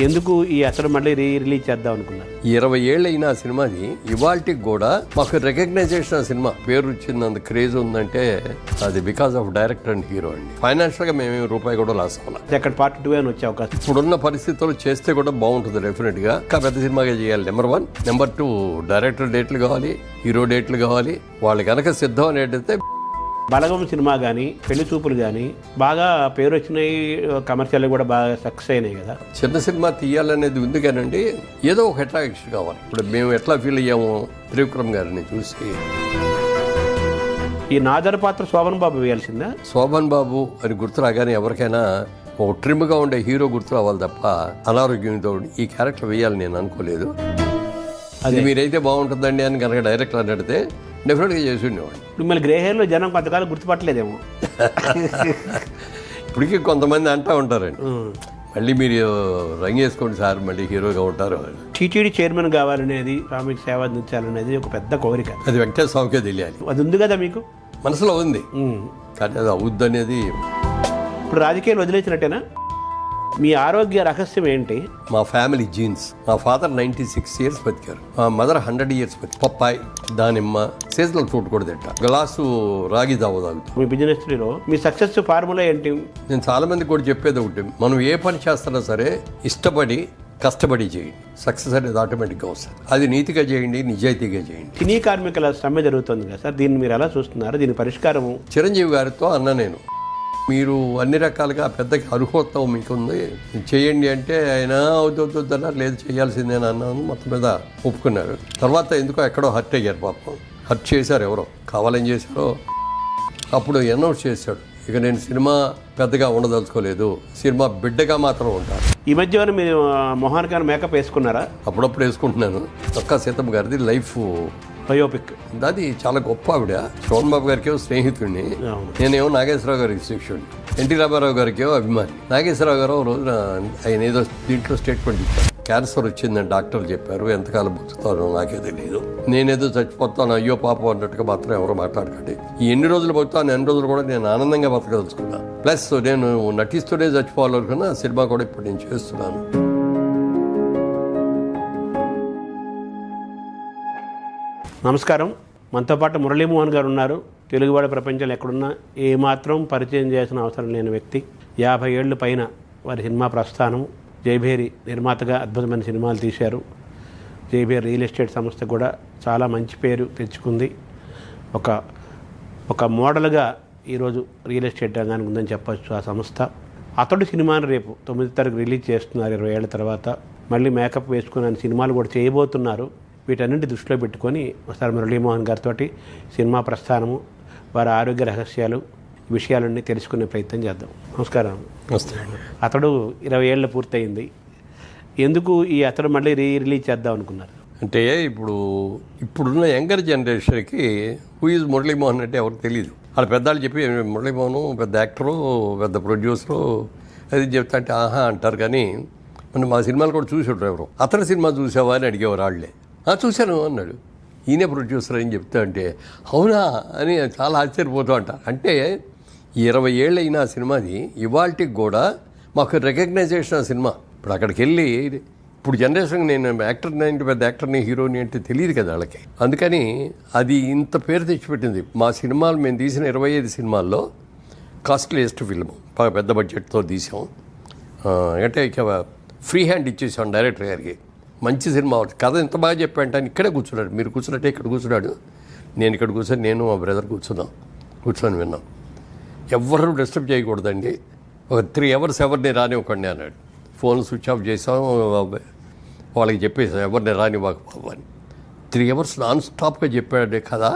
ఎందుకు ఈ అతడు మళ్ళీ రిలీజ్ చేద్దాం అనుకున్నారు? 20 ఏళ్ళు అయిన ఆ సినిమాది ఇవాళకి కూడా మాకు రికగ్నైజేషన్. ఆ సినిమా పేరు వచ్చింది, అంత క్రేజ్ ఉందంటే అది because of director and hero అండి. ఫైనాన్షియల్ గా మేము రూపాయి కూడా లాస్ అవ్వాలి. అక్కడ పార్ట్ 2 అని వచ్చే అవకాశం ఇప్పుడున్న పరిస్థితుల్లో చేస్తే కూడా బాగుంటుంది డెఫినెట్ గా. ఇంకా పెద్ద సినిమాగా చేయాలి. నెంబర్ 1. నెంబర్ 2, డైరెక్టర్ డేట్లు కావాలి, హీరో డేట్లు కావాలి. వాళ్ళు కనుక సిద్ధం అనేటైతే బలగం సినిమా కానీ, పెళ్లి చూపులు కానీ బాగా పేరు వచ్చినాయి, కమర్షియల్ కూడా బాగా సక్సెస్ అయినాయి కదా. చిన్న సినిమా తీయాలనేది ఉంది కానండి, ఏదో ఒక అట్రాక్షన్ కావాలి. ఇప్పుడు మేము ఎట్లా ఫీల్ అయ్యాము త్రివిక్రమ్ గారిని చూసి. ఈ నాదర్ పాత్ర శోభన్ బాబు వేయాల్సిందా? శోభన్ బాబు అని గుర్తు రాగానే ఎవరికైనా ఒక ట్రిమ్గా ఉండే హీరో గుర్తు రావాలి తప్ప అనారోగ్యంతో ఈ క్యారెక్టర్ వేయాలని నేను అనుకోలేదు. అది మీరైతే బాగుంటుందండి అని కనుక డైరెక్టర్ అని అడిగితే డెఫినెట్గా చేసి ఉండేవాడు. మిమ్మల్ని గ్రే హెయిర్లో జనం కొంతకాలం గుర్తుపట్టలేదేమో. ఇప్పటికీ కొంతమంది అంటూ ఉంటారండి, మళ్ళీ మీరు రంగు వేసుకోండి సార్, మళ్ళీ హీరోగా ఉంటారు. టీటీడీ చైర్మన్ కావాలనేది, సామాజిక సేవ అందించాలనేది ఒక పెద్ద కోరిక. అది వెంకటేశ్వర స్వామికే తెలియాలి. అది ఉంది కదా మీకు మనసులో ఉంది, కానీ అది అవుద్ది అనేది. ఇప్పుడు రాజకీయాలు వదిలేసినట్టేనా? మీ ఆరోగ్య రహస్యం ఏంటి? మా ఫ్యామిలీ జీన్స్. మా ఫాదర్ 96 years బతికారు, మా మదర్ 100 years బతికారు. పప్పాయి, దానిమ్మ, సీజనల్ ఫ్రూట్ కూడా తింటా, గ్లాసు రాగి జావ తాగుతాం. మీ బిజినెస్ లో మీ సక్సెస్ ఫార్ములా ఏంటి? నేను చాలా మంది కూడా చెప్పేది ఒకటి, మనం ఏ పని చేస్తున్నా సరే ఇష్టపడి కష్టపడి చేయండి, సక్సెస్ అనేది ఆటోమేటిక్గా వస్తుంది. అది నీతిగా చేయండి, నిజాయితీగా చేయండి. సినీ కార్మికుల సమ్మె జరుగుతుంది కదా సార్, దీన్ని మీరు ఎలా చూస్తున్నారు? దీని పరిష్కారము? చిరంజీవి గారితో అన్న నేను, మీరు అన్ని రకాలుగా పెద్దకి అర్హోత్వం మీకుంది, చేయండి అంటే ఆయన అవుతుందన్నారు, లేదు చేయాల్సిందేనా అన్నాను. మొత్తం మీద ఒప్పుకున్నారు. తర్వాత ఎందుకో ఎక్కడో హర్ట్ అయ్యారు పాపం. హర్ట్ చేశారు, ఎవరో కావాలని చేశారో. అప్పుడు అనౌన్స్ చేశాడు, ఇక నేను సినిమా పెద్దగా ఉండదలుచుకోలేదు, సినిమా బిడ్డగా మాత్రం ఉంటాను. ఈ మధ్య మీరు మొహానికైనా మేకప్ వేసుకున్నారా? అప్పుడప్పుడు వేసుకుంటున్నాను. ఒక్క సీతమ్మ గారిది లైఫ్ బయోపిక్, అది చాలా గొప్ప ఆవిడ. శోభన్ బాబు గారికి స్నేహితుడిని, నేనేమో నాగేశ్వరరావు గారికి శిష్యుడిని, ఎన్టీ రామారావు గారికి అభిమాని. నాగేశ్వరరావు గారు రోజున ఆయన ఏదో దీంట్లో స్టేట్మెంట్ ఇచ్చారు, క్యాన్సర్ వచ్చిందని డాక్టర్లు చెప్పారు, ఎంతకాలం బతుకుతానో నాకే తెలియదు, నేనేదో చచ్చిపోతాను అయ్యో పాపం అన్నట్టుగా మాత్రం ఎవరు మాట్లాడకండి. ఈ ఎన్ని రోజులు బతుకుతాను ఎన్ని రోజులు కూడా నేను ఆనందంగా బతకదలుచుకున్నా. ప్లస్ నేను నటిస్తూనే చచ్చిపోవాలనుకున్నా, సినిమా కూడా ఇప్పుడు నేను చేస్తున్నాను. నమస్కారం. మనతో పాటు మురళీమోహన్ గారు ఉన్నారు. తెలుగువాడ ప్రపంచంలో ఎక్కడున్నా ఏమాత్రం పరిచయం చేయాల్సిన అవసరం లేని వ్యక్తి. 50 ఏళ్ళు పైన వారి సినిమా ప్రస్థానం. జైభేరి నిర్మాతగా అద్భుతమైన సినిమాలు తీశారు. జైభేరి రియల్ ఎస్టేట్ సంస్థ కూడా చాలా మంచి పేరు తెచ్చుకుంది. ఒక మోడల్గా ఈరోజు రియల్ ఎస్టేట్ రంగానికి ఉందని చెప్పచ్చు ఆ సంస్థ. అతడు సినిమాను రేపు 9వ తారీఖు రిలీజ్ చేస్తున్నారు. 20 ఏళ్ల తర్వాత మళ్ళీ మేకప్ వేసుకుని సినిమాలు కూడా చేయబోతున్నారు. వీటన్నింటి దృష్టిలో పెట్టుకొని ఒకసారి మురళీమోహన్ గారితో సినిమా ప్రస్థానము, వారి ఆరోగ్య రహస్యాలు, విషయాలన్నీ తెలుసుకునే ప్రయత్నం చేద్దాం. నమస్కారం. అతడు 20 ఏళ్ళు పూర్తయింది. ఎందుకు ఈ అతడు మళ్ళీ రిలీజ్ చేద్దాం అనుకున్నారు? అంటే ఇప్పుడున్న యంగర్ జనరేషన్కి హూ ఈజ్ మురళీమోహన్ అంటే ఎవరికి తెలియదు. వాళ్ళ పెద్దవాళ్ళు చెప్పి మురళీమోహన్ పెద్ద యాక్టరు, పెద్ద ప్రొడ్యూసరు అది చెప్తా అంటే ఆహా అంటారు. కానీ మనం మా సినిమాలు కూడా చూసి ఉంటారు. ఎవరు అతని సినిమా చూసావా అని అడిగేవారు. వాళ్ళే చూశాను అన్నాడు. ఈయనే ప్రొడ్యూసర్ అని చెప్తా అంటే అవునా అని చాలా ఆశ్చర్యపోతూ అంటారు. అంటే 20 ఏళ్ళు అయిన ఆ సినిమాది ఇవాళకి కూడా మాకు రికగ్నైజేషన్. ఆ సినిమా ఇప్పుడు అక్కడికి వెళ్ళి, ఇప్పుడు జనరేషన్ నేను యాక్టర్ని అంటే పెద్ద యాక్టర్ని హీరోని అంటే తెలియదు కదా వాళ్ళకి. అందుకని అది ఇంత పేరు తెచ్చిపెట్టింది. మా సినిమాలు మేము తీసిన 25 సినిమాల్లో కాస్ట్లీయెస్ట్ ఫిల్మ్, పెద్ద బడ్జెట్తో తీసాం. అంటే ఇక ఫ్రీ హ్యాండ్ ఇచ్చేసాం డైరెక్టర్ గారికి. మంచి సినిమా, కథ ఎంత బాగా చెప్పాడంటే ఆయన ఇక్కడే కూర్చున్నాడు. మీరు కూర్చున్నట్టే ఇక్కడ కూర్చున్నాడు, నేను ఇక్కడ కూర్చొని నేను మా బ్రదర్ కూర్చొని విన్నాం. ఎవరు డిస్టర్బ్ చేయకూడదండి, ఒక 3 hours ఎవరిని రానివ్వకండి అన్నాడు. ఫోన్ స్విచ్ ఆఫ్ చేసాం, వాళ్ళకి చెప్పేసాం ఎవరిని రానివ్వక బాబు అని. 3 hours నాన్ స్టాప్గా చెప్పాడు కదా,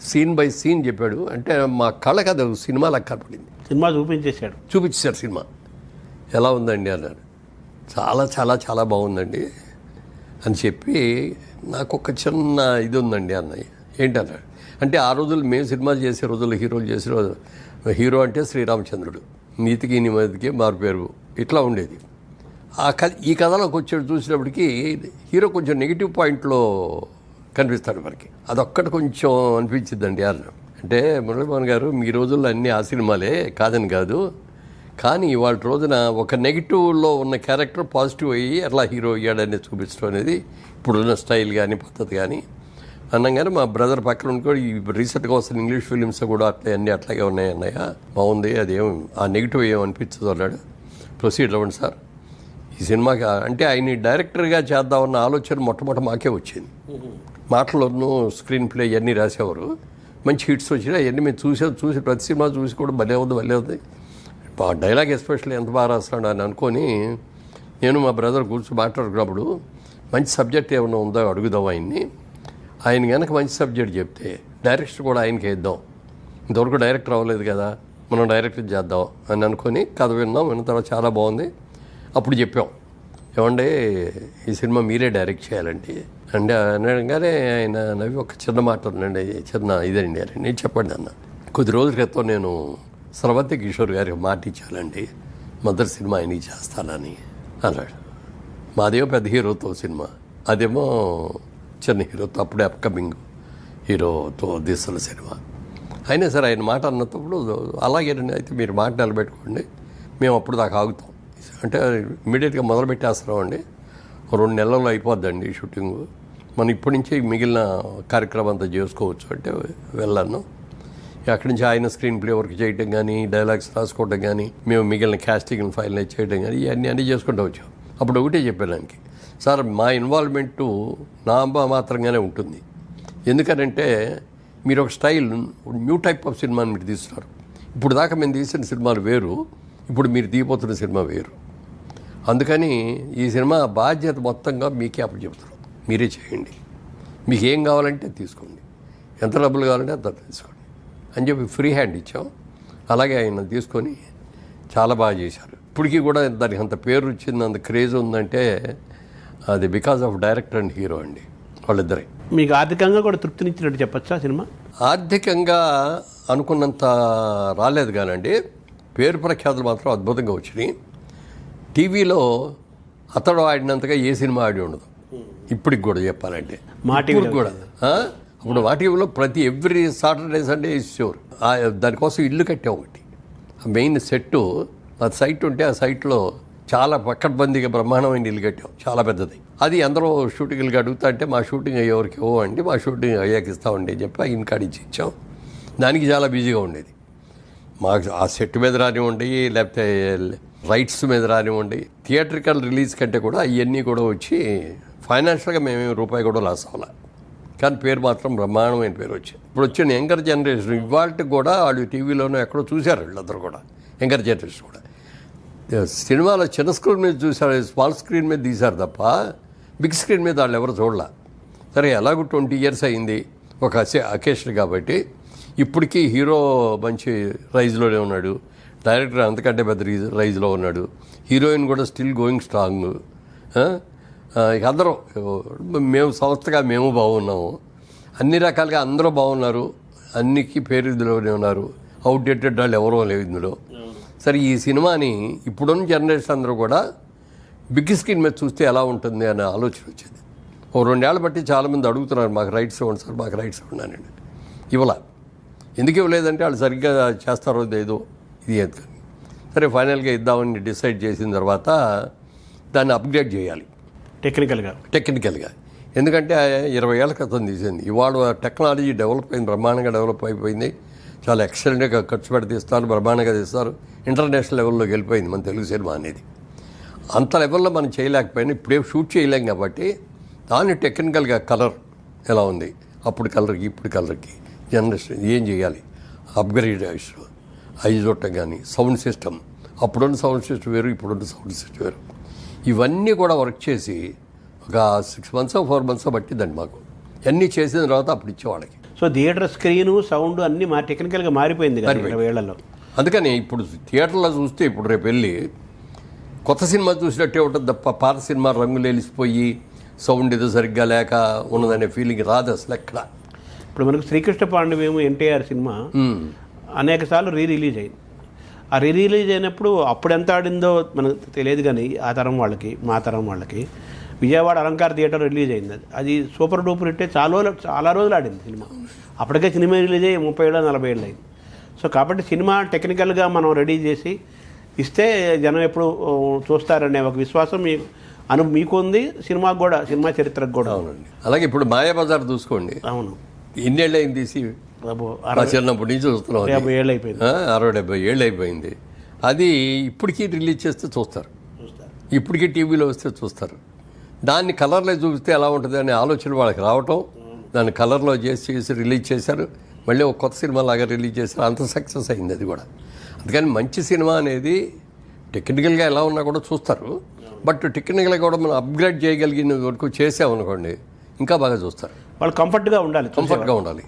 సీన్ బై సీన్ చెప్పాడు. అంటే మా కళ్ళకి అది సినిమా లెక్క కనపడింది. సినిమా చూపించేశారు. సినిమా ఎలా ఉందండి అన్నాడు. చాలా చాలా చాలా బాగుందండి అని చెప్పి నాకు ఒక చిన్న ఇది ఉందండి అన్నయ్య. ఏంటన్నాడు అంటే, ఆ రోజులు మేము సినిమాలు చేసే రోజుల్లో హీరోలు చేసే రోజు హీరో అంటే శ్రీరామచంద్రుడు, నీతికి నిమ్మదికి మారుపేరు ఇట్లా ఉండేది. ఈ కథలోకి వచ్చేది చూసినప్పటికీ హీరో కొంచెం నెగిటివ్ పాయింట్లో కనిపిస్తాడు మనకి. అదొక్కటి కొంచెం అనిపించిందండి అన్న. అంటే మురళీమోహన్ గారు మీ రోజుల్లో అన్నీ ఆ సినిమాలే కాదని కాదు, కానీ ఇవాళ రోజున ఒక నెగిటివ్లో ఉన్న క్యారెక్టర్ పాజిటివ్ అయ్యి అట్లా హీరో అయ్యాడని చూపించడం అనేది ఇప్పుడున్న స్టైల్ కానీ పద్ధతి కానీ అనగానే మా బ్రదర్ పక్కన కూడా ఈ రీసెంట్గా వస్తున్న ఇంగ్లీష్ ఫిలిమ్స్ కూడా అట్లాగే ఉన్నాయి అన్నయ్య, బాగుంది, అదేం ఆ నెగిటివ్ ఏమనిపించదు అన్నాడు. ప్రొసీడ్ అవ్వండి సార్. ఈ సినిమాకి అంటే ఆయన డైరెక్టర్గా చేద్దామన్న ఆలోచన మొట్టమొదటి మాకే వచ్చింది. మాటలను స్క్రీన్ ప్లే ఇవన్నీ రాసేవారు, మంచి హిట్స్ వచ్చినాయి. అవన్నీ మేము చూసి ప్రతి సినిమా చూసి కూడా భలే ఉంది. ఆ డైలాగ్ ఎస్పెషల్లీ ఎంత బాగా రాస్తాడు అని అనుకొని నేను మా బ్రదర్ కూర్చొని మాట్లాడుకున్నప్పుడు మంచి సబ్జెక్ట్ ఏమైనా ఉందో అడుగుదాం ఆయన్ని. ఆయన కనుక మంచి సబ్జెక్ట్ చెప్తే డైరెక్టర్ కూడా ఆయనకి వేద్దాం, ఇంతవరకు డైరెక్టర్ అవ్వలేదు కదా, మనం డైరెక్టర్ చేద్దాం అని అనుకొని కథ విన్న తర్వాత చాలా బాగుంది. అప్పుడు చెప్పాం, ఏమంటే ఈ సినిమా మీరే డైరెక్ట్ చేయాలండి అంటే అనగానే ఆయన నవ్వి ఒక చిన్న మాట అనండి, ఇదండి అని నేను చెప్పండి అన్న. కొద్ది రోజుల క్రితం నేను స్రవంతి కిషోర్ గారికి మాట ఇచ్చానండి, మొదటి సినిమా ఆయనకి చేస్తానని అన్నాడు. మాదేమో పెద్ద హీరోతో సినిమా, అదేమో చిన్న హీరోతో, అప్పుడే అప్కమింగ్ హీరోతో తీస్తున్న సినిమా. అయినా సరే ఆయన మాట అన్నప్పుడు అలాగేనండి, అయితే మీరు మాట నిలబెట్టుకోండి, మేము అప్పుడు దాకా ఆగుతాం అంటే ఇమీడియట్గా మొదలు పెట్టేస్తున్నామండి, 2 నెలల్లో అయిపోద్దండి షూటింగు, మనం ఇప్పటి నుంచే మిగిలిన కార్యక్రమం అంతా చేసుకోవచ్చు అంటే వెళ్ళాను. అక్కడి నుంచి ఆయన స్క్రీన్ ప్లే వర్క్ చేయడం కానీ, డైలాగ్స్ రాసుకోవడం కానీ, మేము మిగిలిన క్యాస్టింగ్ ఫైనలైజ్ చేయడం కానీ ఇవన్నీ అన్నీ చేసుకుంటూ వచ్చాం. అప్పుడు ఒకటే చెప్పాను ఆయనకి, సార్ మా ఇన్వాల్వ్మెంటు నా మాత్రంగానే ఉంటుంది, ఎందుకనంటే మీరు ఒక స్టైల్ న్యూ టైప్ ఆఫ్ సినిమాని మీరు తీస్తున్నారు. ఇప్పుడు దాకా మేము తీసిన సినిమాలు వేరు, ఇప్పుడు మీరు తీయబోతున్న సినిమా వేరు. అందుకని ఈ సినిమా బాధ్యత మొత్తంగా మీకే అప్పచెప్తున్నాం, మీరే చేయండి, మీకు ఏం కావాలంటే తీసుకోండి, ఎంత డబ్బులు కావాలంటే అంత తీసుకోండి అని చెప్పి ఫ్రీ హ్యాండ్ ఇచ్చాం. అలాగే ఆయన తీసుకొని చాలా బాగా చేశారు. ఇప్పటికీ కూడా దానికి అంత పేరు వచ్చింది, అంత క్రేజ్ ఉందంటే అది because of director and hero అండి, వాళ్ళిద్దరే. మీకు ఆర్థికంగా కూడా తృప్తినిచ్చినట్టు చెప్పచ్చా సినిమా? ఆర్థికంగా అనుకున్నంత రాలేదు కానండి, పేరు ప్రఖ్యాతులు మాత్రం అద్భుతంగా వచ్చినాయి. టీవీలో అతడు ఆడినంతగా ఏ సినిమా ఆడి ఉండదు ఇప్పటికి కూడా చెప్పాలంటే. ఇప్పుడు కూడా అప్పుడు మా టీవీలో ప్రతి ఎవ్రీ సాటర్డే సండే ఇచ్చేవారు. దానికోసం ఇల్లు కట్టాం ఒకటి, మెయిన్ సెట్టు ఆ సైట్ ఉంటే ఆ సైట్లో చాలా పక్కడ్బందీగా బ్రహ్మాండమైన ఇల్లు కట్టాం, చాలా పెద్దది. అది అందరూ షూటింగ్లకి అడుగుతా అంటే మా షూటింగ్ అయ్యేవరకు ఇవ్వండి, మా షూటింగ్ అయ్యాక ఇస్తామండి అని చెప్పి ఆయన కాడిచ్చి ఇచ్చాం. దానికి చాలా బిజీగా ఉండేది. మాకు ఆ సెట్ మీద రానివ్వండి, లేకపోతే రైట్స్ మీద రానివ్వండి, థియేట్రికల్ రిలీజ్ కంటే కూడా అవన్నీ కూడా వచ్చి ఫైనాన్షియల్గా మేమేమి రూపాయి కూడా లాస్ అవ్వాలి, కానీ పేరు మాత్రం బ్రహ్మాండమైన పేరు వచ్చింది. ఇప్పుడు వచ్చిన యంగర్ జనరేషన్ ఇవాళకి కూడా వాళ్ళు టీవీలోనూ ఎక్కడో చూశారు, వీళ్ళందరూ కూడా యంగర్ జనరేషన్ కూడా సినిమాలో చిన్న స్క్రీన్ మీద చూశారు, స్మాల్ స్క్రీన్ మీద తీశారు తప్ప బిగ్ స్క్రీన్ మీద వాళ్ళు ఎవరు చూడాల. సరే ఎలాగో 20 years అయింది ఒక అకేషన్ కాబట్టి, ఇప్పటికీ హీరో మంచి రైజ్లోనే ఉన్నాడు, డైరెక్టర్ అంతకంటే పెద్ద రైజ్లో ఉన్నాడు, హీరోయిన్ కూడా స్టిల్ గోయింగ్ స్ట్రాంగ్. ఇక అందరూ మేము సంస్థగా మేము బాగున్నాము, అన్ని రకాలుగా అందరూ బాగున్నారు, అన్నికి పేరు ఇందులోనే ఉన్నారు, అవుట్డేటెడ్ వాళ్ళు ఎవరో లేవు ఇందులో. సరే ఈ సినిమాని ఇప్పుడున్న జనరేషన్ అందరూ కూడా బిగ్ స్క్రీన్ మీద చూస్తే ఎలా ఉంటుంది అనే ఆలోచన వచ్చింది. 2 ఏళ్ళ బట్టి చాలామంది అడుగుతున్నారు, మాకు రైట్స్ ఇవ్వండి సార్, మాకు రైట్స్ ఇవ్వండి అని. ఇవ్వాల ఎందుకు ఇవ్వలేదంటే వాళ్ళు సరిగ్గా చేస్తారో లేదో ఇది ఎందుకని. సరే ఫైనల్గా ఇద్దామని డిసైడ్ చేసిన తర్వాత దాన్ని అప్గ్రేడ్ చేయాలి టెక్నికల్గా, ఎందుకంటే 20 ఏళ్ళ క్రితం తీసింది. ఇవాళ టెక్నాలజీ డెవలప్ అయింది, బ్రహ్మాండంగా డెవలప్ అయిపోయింది, చాలా ఎక్సలెంట్గా ఖర్చు పెట్టి తీస్తారు, బ్రహ్మాండంగా తీస్తారు, ఇంటర్నేషనల్ లెవెల్లోకి వెళ్ళిపోయింది మన తెలుగు సినిమా అనేది. అంత లెవెల్లో మనం చేయలేకపోయినా ఇప్పుడే షూట్ చేయలేం కాబట్టి దాన్ని టెక్నికల్గా కలర్ ఎలా ఉంది, అప్పుడు కలర్కి ఇప్పుడు కలర్కి జనరేషన్ ఏం చేయాలి, అప్గ్రేడ్ ఐజోటం కానీ సౌండ్ సిస్టమ్, అప్పుడున్న సౌండ్ సిస్టమ్ వేరు, ఇప్పుడున్న సౌండ్ సిస్టమ్ వేరు, ఇవన్నీ కూడా వర్క్ చేసి ఒక 6 months 4 months పట్టిందండి మాకు. అన్నీ చేసిన తర్వాత అప్పుడు ఇచ్చేవాళ్ళకి. సో థియేటర్ స్క్రీను సౌండ్ అన్నీ మా టెక్నికల్గా మారిపోయింది 20 ఏళ్లలో. అందుకని ఇప్పుడు థియేటర్లో చూస్తే ఇప్పుడు రేపు వెళ్ళి కొత్త సినిమా చూసినట్టే ఉంటుంది తప్ప పాత సినిమా రంగులు వెలిసిపోయి సౌండ్ ఏదో సరిగ్గా లేక ఉన్నదనే ఫీలింగ్ రాదు అసలు ఎక్కడ. ఇప్పుడు మనకు శ్రీకృష్ణ పాండవ్యం ఎన్టీఆర్ సినిమా అనేక సార్లు రిలీజ్ అయింది. ఆ రిలీజ్ అయినప్పుడు అప్పుడు ఎంత ఆడిందో మనకు తెలియదు, కానీ ఆ తరం వాళ్ళకి మా తరం వాళ్ళకి విజయవాడ అలంకార థియేటర్ రిలీజ్ అయింది. అది సూపర్ డూపర్ హిట్టే, చాలా రోజులు ఆడింది సినిమా. అప్పటికే సినిమా రిలీజ్ అయ్యి 30 ఏళ్ళు 40 ఏళ్ళు అయింది. సో కాబట్టి సినిమా టెక్నికల్గా మనం రెడీ చేసి ఇస్తే జనం ఎప్పుడు చూస్తారనే ఒక విశ్వాసం మీకు ఉంది, సినిమాకు కూడా, సినిమా చరిత్రకు కూడా. అవునండి. అలాగే ఇప్పుడు మాయాబజార్ చూసుకోండి, అవును, ఎన్నేళ్ళు అయింది తీసి, మా చిన్నప్పటి నుంచి చూస్తున్నాం. 50 ఏళ్ళు అయిపోయింది, 60-70 ఏళ్ళు అయిపోయింది. అది ఇప్పటికీ రిలీజ్ చేస్తే చూస్తారు, ఇప్పటికీ టీవీలో వస్తే చూస్తారు. దాన్ని కలర్లో చూపిస్తే ఎలా ఉంటుంది అనే ఆలోచన వాళ్ళకి రావటం, దాన్ని కలర్లో చేసి రిలీజ్ చేశారు. మళ్ళీ ఒక కొత్త సినిమా లాగా రిలీజ్ చేశారు. అంత సక్సెస్ అయింది అది కూడా. అందుకని మంచి సినిమా అనేది టెక్నికల్గా ఎలా ఉన్నా కూడా చూస్తారు. బట్ టెక్నికల్గా కూడా మనం అప్గ్రేడ్ చేయగలిగిన వరకు చేసామనుకోండి ఇంకా బాగా చూస్తారు. వాళ్ళు కంఫర్ట్గా ఉండాలి,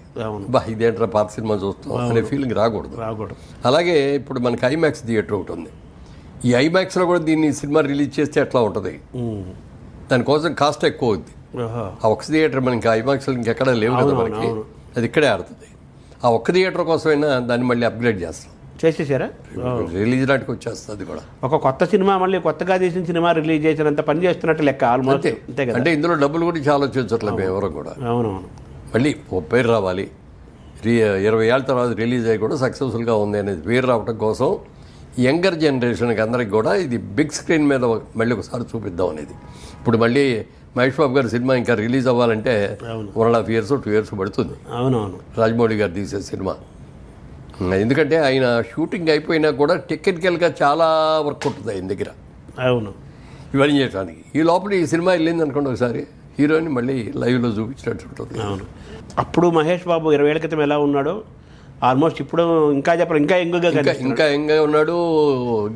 బా ఇదేంట్రా పాత సినిమా చూస్తాం అనే ఫీలింగ్ రాకూడదు. అలాగే ఇప్పుడు మనకి ఐమాక్స్ థియేటర్ ఒకటి ఉంది. ఈ ఐమాక్స్లో కూడా దీన్ని సినిమా రిలీజ్ చేస్తే ఎట్లా ఉంటుంది, దానికోసం కాస్ట్ ఎక్కువ అవుద్ది. ఆ ఒక్క థియేటర్ మనకి ఐమాక్స్లో ఇంకెక్కడ లేవు కదా మనకి, అది ఇక్కడే ఆడుతుంది. ఆ ఒక్క థియేటర్ కోసమైనా దాన్ని మళ్ళీ అప్గ్రేడ్ చేసేసారా, రిలీజ్ నాటికి వచ్చేస్తుంది కూడా. ఒక కొత్త సినిమా మళ్ళీ కొత్తగా తీసిన సినిమా రిలీజ్ చేసినంత పని చేస్తున్నట్టు లెక్క ఆల్మోస్ట్. అంతే కదా, అంటే ఇందులో డబ్బులు గురించి ఆలోచించట్లే మేము ఎవరు కూడా. అవునవును, మళ్ళీ ఓ పేరు రావాలి, 20 ఏళ్ళ తర్వాత రిలీజ్ అయ్యి కూడా సక్సెస్ఫుల్గా ఉంది అనేది పేరు రావడం కోసం యంగర్ జనరేషన్కి అందరికి కూడా ఇది బిగ్ స్క్రీన్ మీద మళ్ళీ ఒకసారి చూపిద్దాం అనేది. ఇప్పుడు మళ్ళీ మహేష్ బాబు గారి సినిమా ఇంకా రిలీజ్ అవ్వాలంటే 1.5 years 2 years పడుతుంది. అవునవును, రాజమౌళి గారు తీసే సినిమా. ఎందుకంటే ఆయన షూటింగ్ అయిపోయినా కూడా టెక్నికల్గా చాలా వర్క్ ఉంటుంది ఆయన దగ్గర. అవును, ఇవన్నీ చేయడానికి. ఈ లోపల ఈ సినిమా వెళ్ళింది అనుకోండి, ఒకసారి హీరోని మళ్ళీ లైవ్లో చూపించినట్టు ఉంటుంది. అవును, అప్పుడు మహేష్ బాబు 20 ఏళ్ల క్రితం ఎలా ఉన్నాడో ఆల్మోస్ట్ ఇప్పుడు ఇంకా చెప్పాలి, ఇంకా యంగ్గా ఉన్నాడు,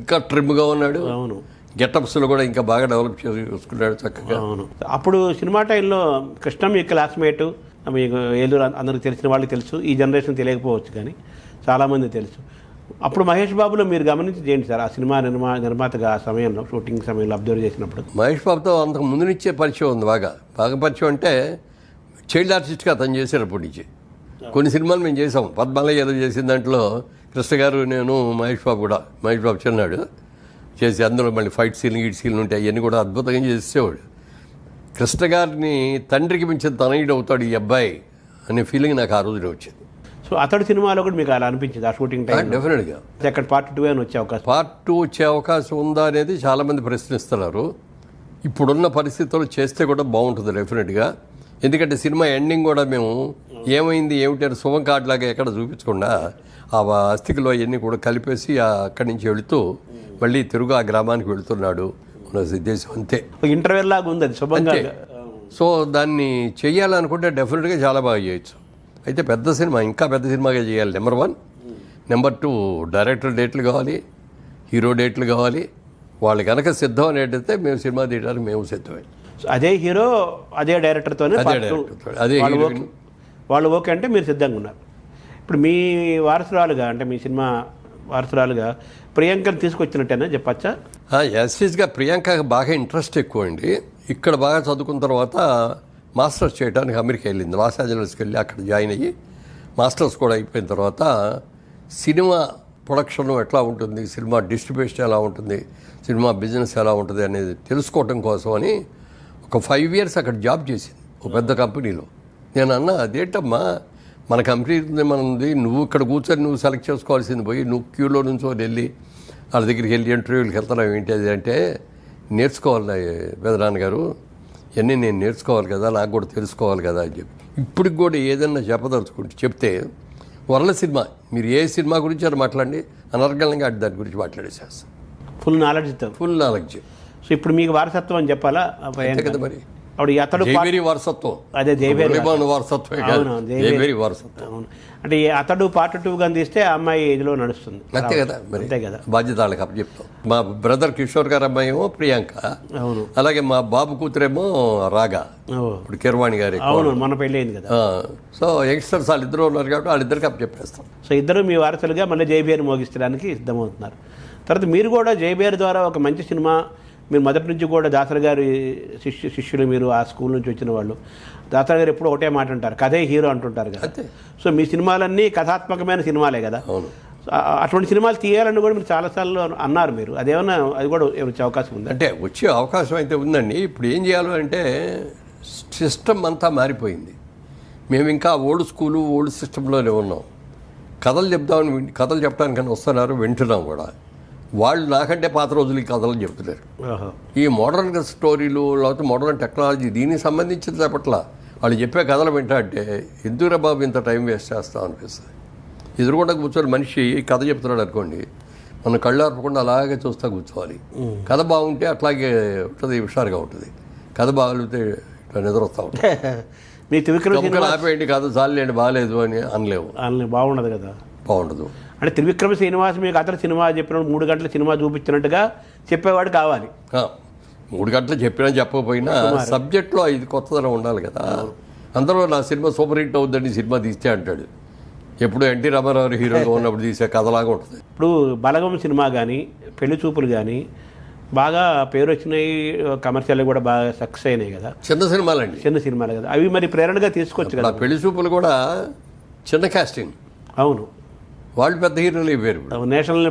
ఇంకా ట్రిమ్గా ఉన్నాడు. అవును, గెటప్స్లో కూడా ఇంకా బాగా డెవలప్ చేసుకున్నాడు చక్కగా. అవును, అప్పుడు సినిమా టైంలో కృష్ణ మీ క్లాస్మేటు, మీకు ఏలూరు అందరికి తెలిసిన వాళ్ళకి తెలుసు, ఈ జనరేషన్ తెలియకపోవచ్చు కానీ చాలామంది తెలుసు. అప్పుడు మహేష్ బాబులో మీరు గమనించి చేయండి సార్, ఆ సినిమా నిర్మాతగా ఆ సమయంలో షూటింగ్ సమయంలో అబ్జర్వ్ చేసినప్పుడు. మహేష్ బాబుతో అంతకు ముందు నుంచే పరిచయం ఉంది, బాగా పరిచయం. అంటే చైల్డ్ ఆర్టిస్ట్గా అతను చేసేటప్పటి నుంచి కొన్ని సినిమాలు మేము చేసాం. పద్మాలయ ఏదో చేసిన దాంట్లో కృష్ణ గారు, నేను, మహేష్ బాబు కూడా, మహేష్ బాబు చిన్నాడు చేసి అందులో మళ్ళీ ఫైట్ సీన్లు ఉంటాయి, అవన్నీ కూడా అద్భుతంగా చేసేవాడు. కృష్ణ గారిని తండ్రికి మించిన తనయుడు అవుతాడు ఈ అబ్బాయి అనే ఫీలింగ్ నాకు ఆ రోజునే వచ్చింది. సో అతడు సినిమాలో కూడా మీకు అలా అనిపించింది ఆ షూటింగ్ టైం? డెఫినెట్గా. అక్కడ Part 2 అని వచ్చే అవకాశం, Part 2 వచ్చే అవకాశం ఉందా అనేది చాలామంది ప్రశ్నిస్తున్నారు. ఇప్పుడున్న పరిస్థితుల్లో చేస్తే కూడా బాగుంటుంది డెఫినెట్గా. ఎందుకంటే సినిమా ఎండింగ్ కూడా మేము ఏమైంది ఏమిటి అని శుభం కార్డులాగా ఎక్కడ చూపించకుండా ఆ అస్థికలో అవన్నీ కూడా కలిపేసి అక్కడి నుంచి వెళుతూ మళ్ళీ తిరుగు ఆ గ్రామానికి వెళుతున్నాడు మన ఉద్దేశం. అంతే, ఇంటర్వెల్ లాగా ఉంది అది శుభంగా. సో దాన్ని చెయ్యాలనుకుంటే డెఫినెట్గా చాలా బాగా చేయొచ్చు. అయితే పెద్ద సినిమా, ఇంకా పెద్ద సినిమాగా చేయాలి. నెంబర్ 1. నెంబర్ 2, డైరెక్టర్ డేట్లు కావాలి, హీరో డేట్లు కావాలి. వాళ్ళు కనుక సిద్ధం అనేటైతే మేము సినిమా తీయడానికి మేము సిద్ధమే. అదే హీరో అదే డైరెక్టర్తోనే అదే వాళ్ళు ఓకే అంటే మీరు సిద్ధంగా ఉన్నారు. ఇప్పుడు మీ వారసురాలుగా, అంటే మీ సినిమా వారసురాలుగా ప్రియాంకను తీసుకొచ్చినట్టేనా చెప్పచ్చా? యాస్టీస్గా ప్రియాంకకి బాగా ఇంట్రెస్ట్ ఎక్కువ అండి. ఇక్కడ బాగా చదువుకున్న తర్వాత మాస్టర్స్ చేయడానికి అమెరికా వెళ్ళింది. లాస్ ఏంజలస్కి వెళ్ళి అక్కడ జాయిన్ అయ్యి మాస్టర్స్ కూడా అయిపోయిన తర్వాత సినిమా ప్రొడక్షన్ ఎట్లా ఉంటుంది, సినిమా డిస్ట్రిబ్యూషన్ ఎలా ఉంటుంది, సినిమా బిజినెస్ ఎలా ఉంటుంది అనేది తెలుసుకోవటం కోసం అని ఒక 5 years అక్కడ జాబ్ చేసింది ఒక పెద్ద కంపెనీలో. నేను అన్నా, అదేంటమ్మా మన కంపెనీ మనది, నువ్వు ఇక్కడ కూర్చొని నువ్వు సెలెక్ట్ చేసుకోవాల్సింది పోయి నువ్వు క్యూలో నుంచి వెళ్ళి వాళ్ళ దగ్గరికి వెళ్ళి ఇంటర్వ్యూలకు వెళ్తున్నావు ఏంటి అది అంటే, నేర్చుకోవాలి పెదనాన్నగారు, ఇవన్నీ నేను నేర్చుకోవాలి కదా, నాకు కూడా తెలుసుకోవాలి కదా అని చెప్పి. ఇప్పటికి కూడా ఏదన్నా చెప్పదలుచుకుంటే చెప్తే వరల్డ్ సినిమా, మీరు ఏ సినిమా గురించి అని మాట్లాడండి, అనర్గళంగా దాని గురించి మాట్లాడేసేస్తాను. Full knowledge. సో ఇప్పుడు మీకు వారసత్వం అని చెప్పాలా కదా మరి. అతడు వారసత్వం, అదే వారసత్వం. అంటే అతడు Part 2 గా తీస్తే ఆ అమ్మాయి ఏజ్లో నడుస్తుంది. అంతే కదా మరి, అంతే కదా. బాధ్యత వాళ్ళకి అప్పు చెప్తాం. మా బ్రదర్ కిషోర్ గారు అమ్మాయి ఏమో ప్రియాంక, అవును. అలాగే మా బాబు కూతురేమో రాగా, ఇప్పుడు కిరవాణి గారి, అవును, మన పెళ్ళి అయింది కదా. సో యంగ్స్టర్స్ వాళ్ళిద్దరు ఉన్నారు కాబట్టి వాళ్ళిద్దరికి అప్పు చెప్పేస్తాం. సో ఇద్దరు మీ వారసులుగా మళ్ళీ జైబీఆర్ మోగిస్తడానికి సిద్ధమవుతున్నారు. తర్వాత మీరు కూడా జైబీఆర్ ద్వారా ఒక మంచి సినిమా, మీరు మొదటి నుంచి కూడా దాసరి గారి శిష్యులు, మీరు ఆ స్కూల్ నుంచి వచ్చిన వాళ్ళు. దాసరి గారు ఎప్పుడు ఒకటే మాట అంటారు, కథే హీరో అంటుంటారు కదా. సో మీ సినిమాలన్నీ కథాత్మకమైన సినిమాలే కదా. అటువంటి సినిమాలు తీయాలని కూడా మీరు చాలాసార్లు అన్నారు. మీరు అదేమన్నా, అది కూడా వచ్చే అవకాశం ఉంది? అంటే వచ్చే అవకాశం అయితే ఉందండి. ఇప్పుడు ఏం చేయాలి అంటే సిస్టమ్ అంతా మారిపోయింది. మేము ఇంకా ఓల్డ్ స్కూలు ఓల్డ్ సిస్టంలోనే ఉన్నాం. కథలు చెప్పడానికని వస్తున్నారు, వింటున్నాం కూడా. వాళ్ళు నాకంటే పాత రోజులకి కథలు చెప్తున్నారు. ఓహో. ఈ మోడర్న్ స్టోరీలు లేకపోతే మోడర్న్ టెక్నాలజీ దీనికి సంబంధించిన చెప్పట్ల వాళ్ళు చెప్పే కథలు వింటా ఎందుకురా బాబు ఇంత టైం వేస్ట్ చేస్తాం అనిపిస్తుంది. ఎదురుకుండా కూర్చొని మనిషి కథ చెప్తున్నాడు అనుకోండి, మనం కళ్ళు ఆర్పకుండా అలాగే చూస్తూ కూర్చోవాలి. కథ బాగుంటే అట్లాగే ఉంటుంది, హుషారుగా ఉంటుంది. కథ బాగాలితే ఇట్లా నిద్ర వస్తూ ఉంటుంది. మీ త్రివిక్రమ ఆపేయండి కథ చాలండి బాగాలేదు అని అనలేవు, బాగుండదు కదా, బాగుండదు. అంటే త్రివిక్రమ శ్రీనివాస్ మీకు అతను సినిమా చెప్పినప్పుడు 3 గంటల సినిమా చూపించినట్టుగా చెప్పేవాడు కావాలి. 3 గంటలు చెప్పినా చెప్పకపోయినా సబ్జెక్ట్లో ఇది కొత్తదనం ఉండాలి కదా. అందరూ నా సినిమా సూపర్ హిట్ అవుద్దని సినిమా తీస్తే అంటాడు. ఎప్పుడు ఎన్టీ రామారావు హీరోగా ఉన్నప్పుడు తీసే కథలాగా ఉంటుంది. ఇప్పుడు బలగం సినిమా కానీ పెళ్లి చూపులు కానీ బాగా పేరు వచ్చినాయి, కమర్షియల్ కూడా బాగా సక్సెస్ అయినాయి కదా. చిన్న సినిమాలండి, చిన్న సినిమాలు కదా, అవి మరి ప్రేరణగా తీసుకోవచ్చు కదా. పెళ్లి చూపులు కూడా చిన్న కాస్టింగ్. అవును, వాళ్ళు పెద్ద హీరోలు అయిపోయారు. నేషనల్